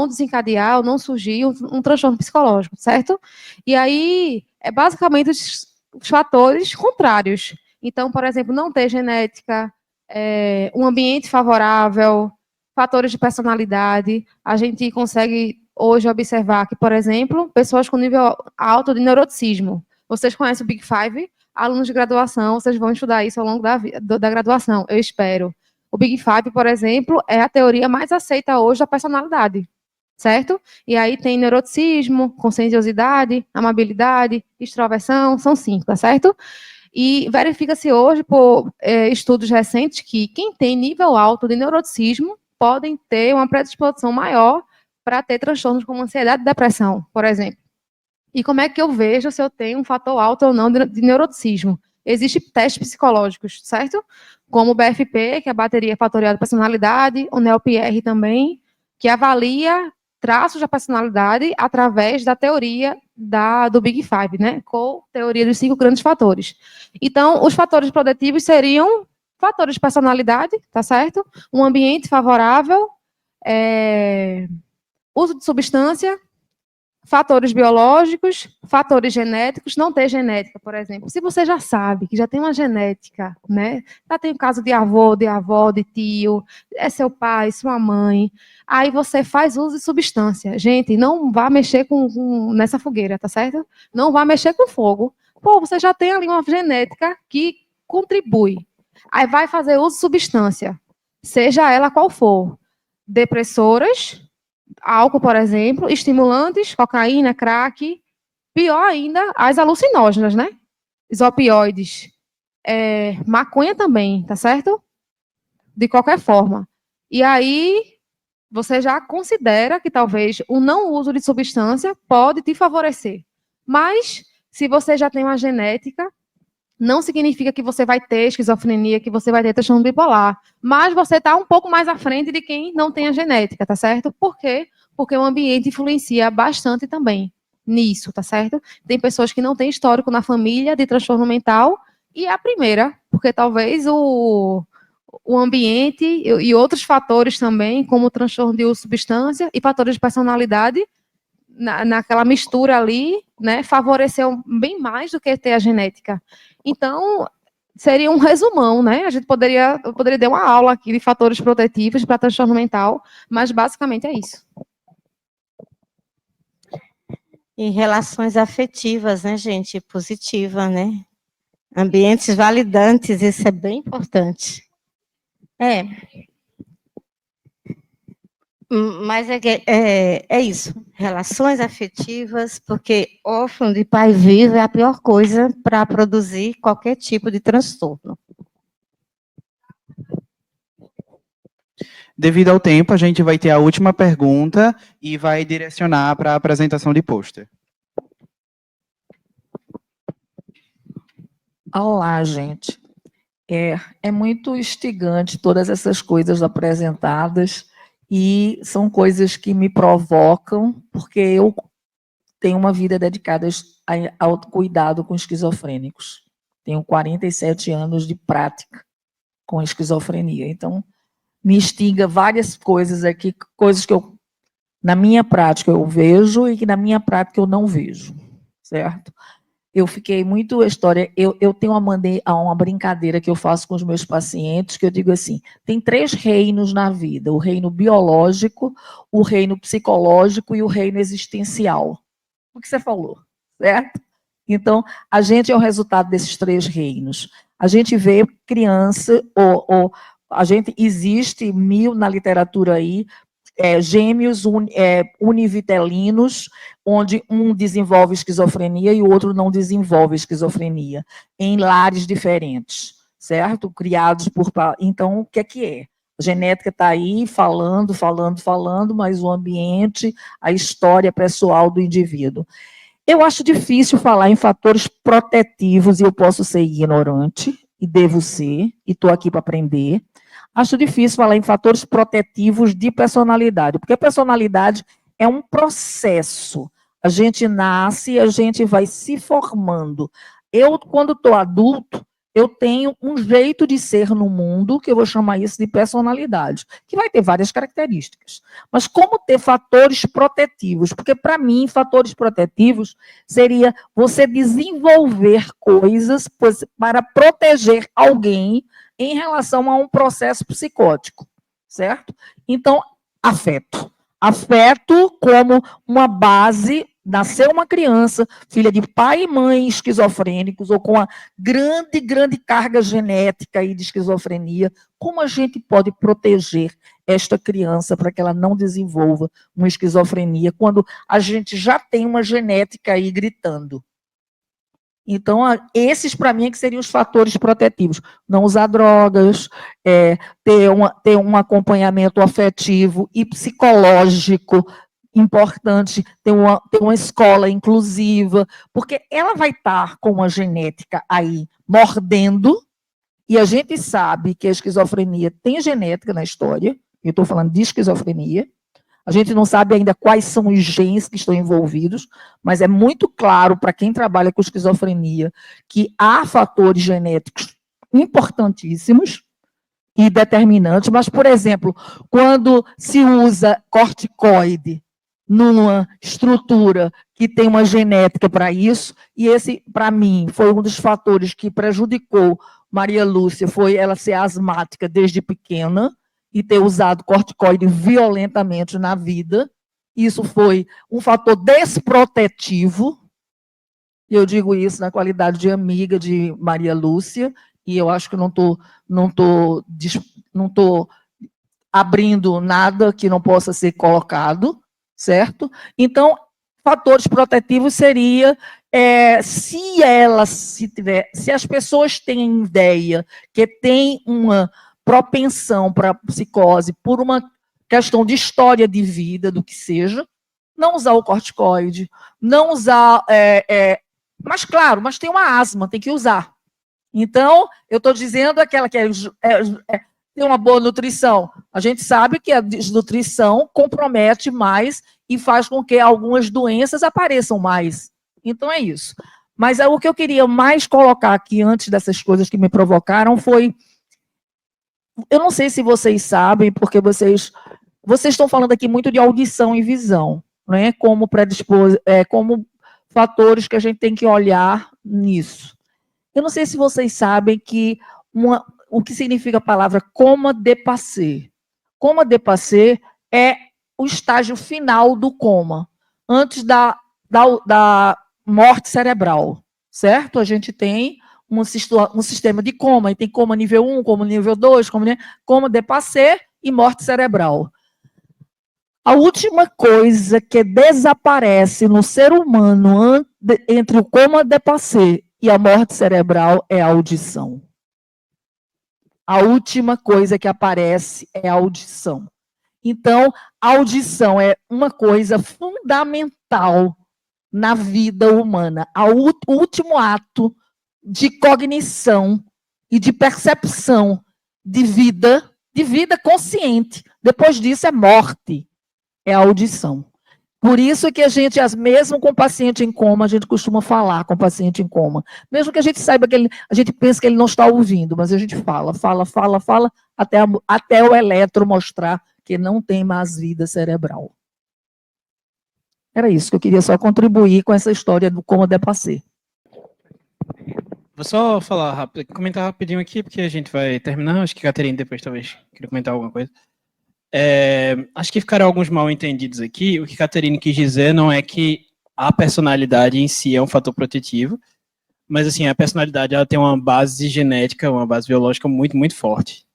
desencadear ou não surgir um transtorno psicológico, certo? E aí, é basicamente os fatores contrários. Então, por exemplo, não ter genética, um ambiente favorável, fatores de personalidade. A gente consegue hoje observar que, por exemplo, pessoas com nível alto de neuroticismo. Vocês conhecem o Big Five? Alunos de graduação, vocês vão estudar isso ao longo da graduação, eu espero. O Big Five, por exemplo, é a teoria mais aceita hoje da personalidade, certo? E aí tem neuroticismo, conscienciosidade, amabilidade, extroversão, são 5, tá certo? E verifica-se hoje, por estudos recentes, que quem tem nível alto de neuroticismo podem ter uma predisposição maior para ter transtornos como ansiedade e depressão, por exemplo. E como é que eu vejo se eu tenho um fator alto ou não de neuroticismo? Existem testes psicológicos, certo? Como o BFP, que é a bateria fatorial de personalidade, o NELPR também, que avalia traços da personalidade através da teoria do Big Five, né? Com teoria dos 5 grandes fatores. Então, os fatores protetivos seriam fatores de personalidade, tá certo? Um ambiente favorável, uso de substância, fatores biológicos, fatores genéticos, não ter genética, por exemplo. Se você já sabe que já tem uma genética, né? Já tem o caso de avô, de avó, de tio, é seu pai, sua mãe, aí você faz uso de substância. Gente, não vá mexer nessa fogueira, tá certo? Não vá mexer com fogo. Pô, você já tem ali uma genética que contribui. Aí vai fazer uso de substância, seja ela qual for. Depressoras, álcool, por exemplo, estimulantes, cocaína, crack, pior ainda, as alucinógenas, né? Os opioides, maconha também, tá certo? De qualquer forma. E aí, você já considera que talvez o não uso de substância pode te favorecer. Mas, se você já tem uma genética, não significa que você vai ter esquizofrenia, que você vai ter transtorno bipolar. Mas você está um pouco mais à frente de quem não tem a genética, tá certo? Por quê? Porque o ambiente influencia bastante também nisso, tá certo? Tem pessoas que não têm histórico na família de transtorno mental, e é a primeira, porque talvez o ambiente e outros fatores também, como o transtorno de uso de substância e fatores de personalidade, naquela mistura ali, né, favoreceu bem mais do que ter a genética. Então, seria um resumão, né? Eu poderia dar uma aula aqui de fatores protetivos para transtorno mental, mas basicamente é isso. E relações afetivas, né, gente? Positiva, né? Ambientes validantes, isso é bem importante. Mas é isso, relações afetivas, porque órfão de pai vivo é a pior coisa para produzir qualquer tipo de transtorno. Devido ao tempo, a gente vai ter a última pergunta e vai direcionar para a apresentação de pôster. Olá, gente. É muito instigante todas essas coisas apresentadas e são coisas que me provocam, porque eu tenho uma vida dedicada ao cuidado com esquizofrênicos. Tenho 47 anos de prática com esquizofrenia. Então, me instiga várias coisas aqui, coisas que na minha prática eu vejo e que na minha prática eu não vejo, certo? Eu fiquei muito eu tenho uma brincadeira que eu faço com os meus pacientes, que eu digo assim, tem 3 reinos na vida, o reino biológico, o reino psicológico e o reino existencial. O que você falou, certo? Então, a gente é o resultado desses 3 reinos. A gente vê criança, existe na literatura aí, gêmeos univitelinos, onde um desenvolve esquizofrenia e o outro não desenvolve esquizofrenia, em lares diferentes, certo? Criados por... Então, o que é? A genética está aí falando, mas o ambiente, a história pessoal do indivíduo. Eu acho difícil falar em fatores protetivos, e eu posso ser ignorante, e devo ser, e estou aqui para aprender. Acho difícil falar em fatores protetivos de personalidade, porque a personalidade é um processo. A gente nasce, a gente vai se formando. Eu, quando estou adulto, eu tenho um jeito de ser no mundo, que eu vou chamar isso de personalidade, que vai ter várias características. Mas como ter fatores protetivos? Porque, para mim, fatores protetivos seria você desenvolver coisas para proteger alguém em relação a um processo psicótico, certo? Então, afeto. Afeto como uma base. Nasceu uma criança, filha de pai e mãe esquizofrênicos, ou com a grande carga genética aí de esquizofrenia, como a gente pode proteger esta criança para que ela não desenvolva uma esquizofrenia, quando a gente já tem uma genética aí gritando? Então, esses, para mim, que seriam os fatores protetivos. Não usar drogas, ter um acompanhamento afetivo e psicológico importante, ter uma escola inclusiva, porque ela vai estar com uma genética aí mordendo, e a gente sabe que a esquizofrenia tem genética na história, eu estou falando de esquizofrenia, a gente não sabe ainda quais são os genes que estão envolvidos, mas é muito claro para quem trabalha com esquizofrenia que há fatores genéticos importantíssimos e determinantes, mas, por exemplo, quando se usa corticoide numa estrutura que tem uma genética para isso, e esse, para mim, foi um dos fatores que prejudicou Maria Lúcia, foi ela ser asmática desde pequena, e ter usado corticoide violentamente na vida. Isso foi um fator desprotetivo. Eu digo isso na qualidade de amiga de Maria Lúcia, e eu acho que não estou abrindo nada que não possa ser colocado, certo? Então, fatores protetivos seria se as pessoas têm ideia que tem uma propensão para psicose por uma questão de história de vida, do que seja, não usar o corticoide, não usar... mas, claro, mas tem uma asma, tem que usar. Então, eu estou dizendo aquela que tem uma boa nutrição. A gente sabe que a desnutrição compromete mais e faz com que algumas doenças apareçam mais. Então, é isso. Mas o que eu queria mais colocar aqui, antes dessas coisas que me provocaram, foi... Eu não sei se vocês sabem, porque vocês estão falando aqui muito de audição e visão, né? Como como fatores que a gente tem que olhar nisso. Eu não sei se vocês sabem que o que significa a palavra coma de passé. Coma de passé é o estágio final do coma, antes da morte cerebral, certo? A gente tem um sistema de coma, e tem coma nível 1, coma nível 2, coma de passé e morte cerebral. A última coisa que desaparece no ser humano entre o coma de passé e a morte cerebral é a audição. A última coisa que aparece é a audição. Então, a audição é uma coisa fundamental na vida humana. O último ato de cognição e de percepção de vida consciente. Depois disso é morte, é a audição. Por isso que a gente, mesmo com paciente em coma, a gente costuma falar com o paciente em coma. Mesmo que a gente saiba que a gente pensa que ele não está ouvindo, mas a gente fala, até o eletro mostrar que não tem mais vida cerebral. Era isso que eu queria só contribuir com essa história do coma de passé. Vou só falar rápido, comentar rapidinho aqui, porque a gente vai terminar. Acho que a Caterine depois talvez queria comentar alguma coisa. Acho que ficaram alguns mal entendidos aqui. O que a Caterine quis dizer não é que a personalidade em si é um fator protetivo, mas assim, a personalidade ela tem uma base genética, uma base biológica muito, muito forte.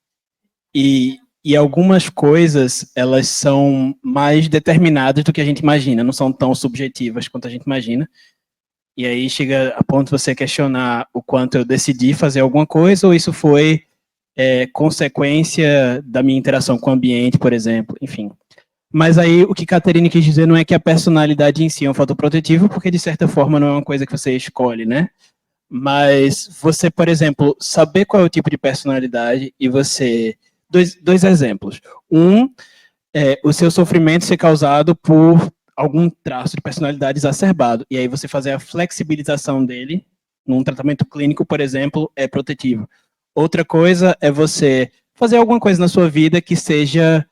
E algumas coisas, elas são mais determinadas do que a gente imagina, não são tão subjetivas quanto a gente imagina. E aí chega a ponto de você questionar o quanto eu decidi fazer alguma coisa, ou isso foi consequência da minha interação com o ambiente, por exemplo, enfim. Mas aí o que Caterine quis dizer não é que a personalidade em si é um fator protetivo, porque de certa forma não é uma coisa que você escolhe, né? Mas você, por exemplo, saber qual é o tipo de personalidade e você... Dois exemplos. O seu sofrimento ser causado por algum traço de personalidade exacerbado, e aí você fazer a flexibilização dele, num tratamento clínico, por exemplo, é protetivo. Outra coisa é você fazer alguma coisa na sua vida que seja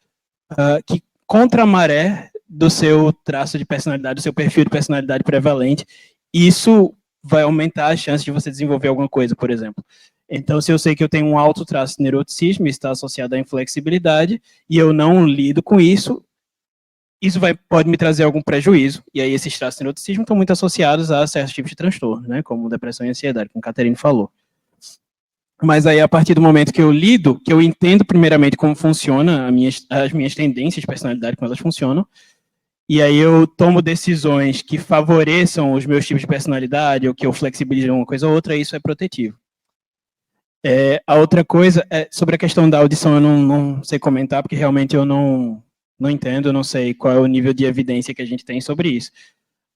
que contra a maré do seu traço de personalidade, do seu perfil de personalidade prevalente. Isso vai aumentar a chance de você desenvolver alguma coisa, por exemplo. Então, se eu sei que eu tenho um alto traço de neuroticismo, está associado à inflexibilidade, e eu não lido com isso, isso pode me trazer algum prejuízo. E aí, esses traços de neuroticismo estão muito associados a certos tipos de transtorno, né, como depressão e ansiedade, como a Caterine falou. Mas aí, a partir do momento que eu lido, que eu entendo primeiramente como funciona as minhas tendências de personalidade, como elas funcionam, e aí eu tomo decisões que favoreçam os meus tipos de personalidade, ou que eu flexibilizo uma coisa ou outra, isso é protetivo. A outra coisa, sobre a questão da audição, eu não sei comentar, porque realmente eu não entendo, eu não sei qual é o nível de evidência que a gente tem sobre isso.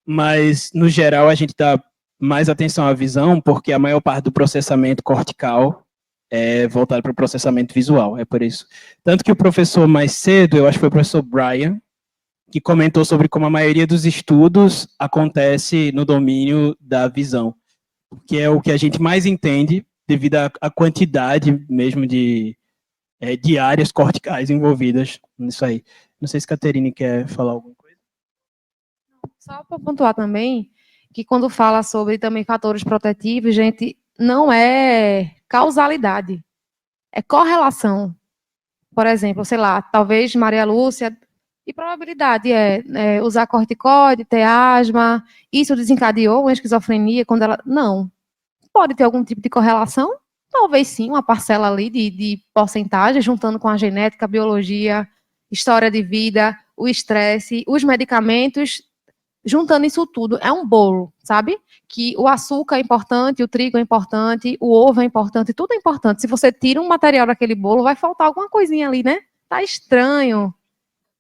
Mas, no geral, a gente dá mais atenção à visão, porque a maior parte do processamento cortical é voltado para o processamento visual, é por isso. Tanto que o professor mais cedo, eu acho que foi o professor Brian, que comentou sobre como a maioria dos estudos acontece no domínio da visão, que é o que a gente mais entende, devido à quantidade mesmo de áreas corticais envolvidas nisso aí. Não sei se a Caterine quer falar alguma coisa. Só para pontuar também, que quando fala sobre também fatores protetivos, gente, não é causalidade, é correlação. Por exemplo, sei lá, talvez Maria Lúcia, e probabilidade usar corticoide, ter asma, isso desencadeou uma esquizofrenia quando ela... Não. Pode ter algum tipo de correlação, Talvez sim, uma parcela ali de porcentagem, juntando com a genética, a biologia, história de vida, o estresse, os medicamentos, juntando isso tudo, é um bolo, sabe? Que o açúcar é importante, o trigo é importante, o ovo é importante, tudo é importante. Se você tira um material daquele bolo, vai faltar alguma coisinha ali, né? Tá estranho.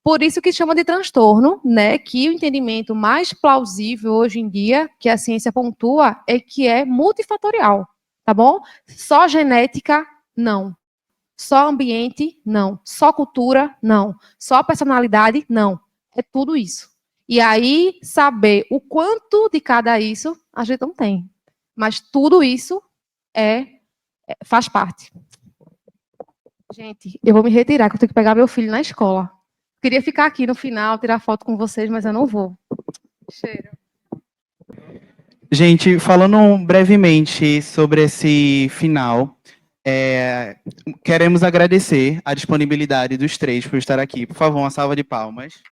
Por isso que chama de transtorno, né? Que o entendimento mais plausível hoje em dia, que a ciência pontua, é que é multifatorial, tá bom? Só genética, não. Só ambiente, não. Só cultura, não. Só personalidade, não. É tudo isso. E aí, saber o quanto de cada isso, a gente não tem. Mas tudo isso faz parte. Gente, eu vou me retirar, que eu tenho que pegar meu filho na escola. Queria ficar aqui no final, tirar foto com vocês, mas eu não vou. Cheiro. Gente, falando brevemente sobre esse final, queremos agradecer a disponibilidade dos três por estar aqui. Por favor, uma salva de palmas.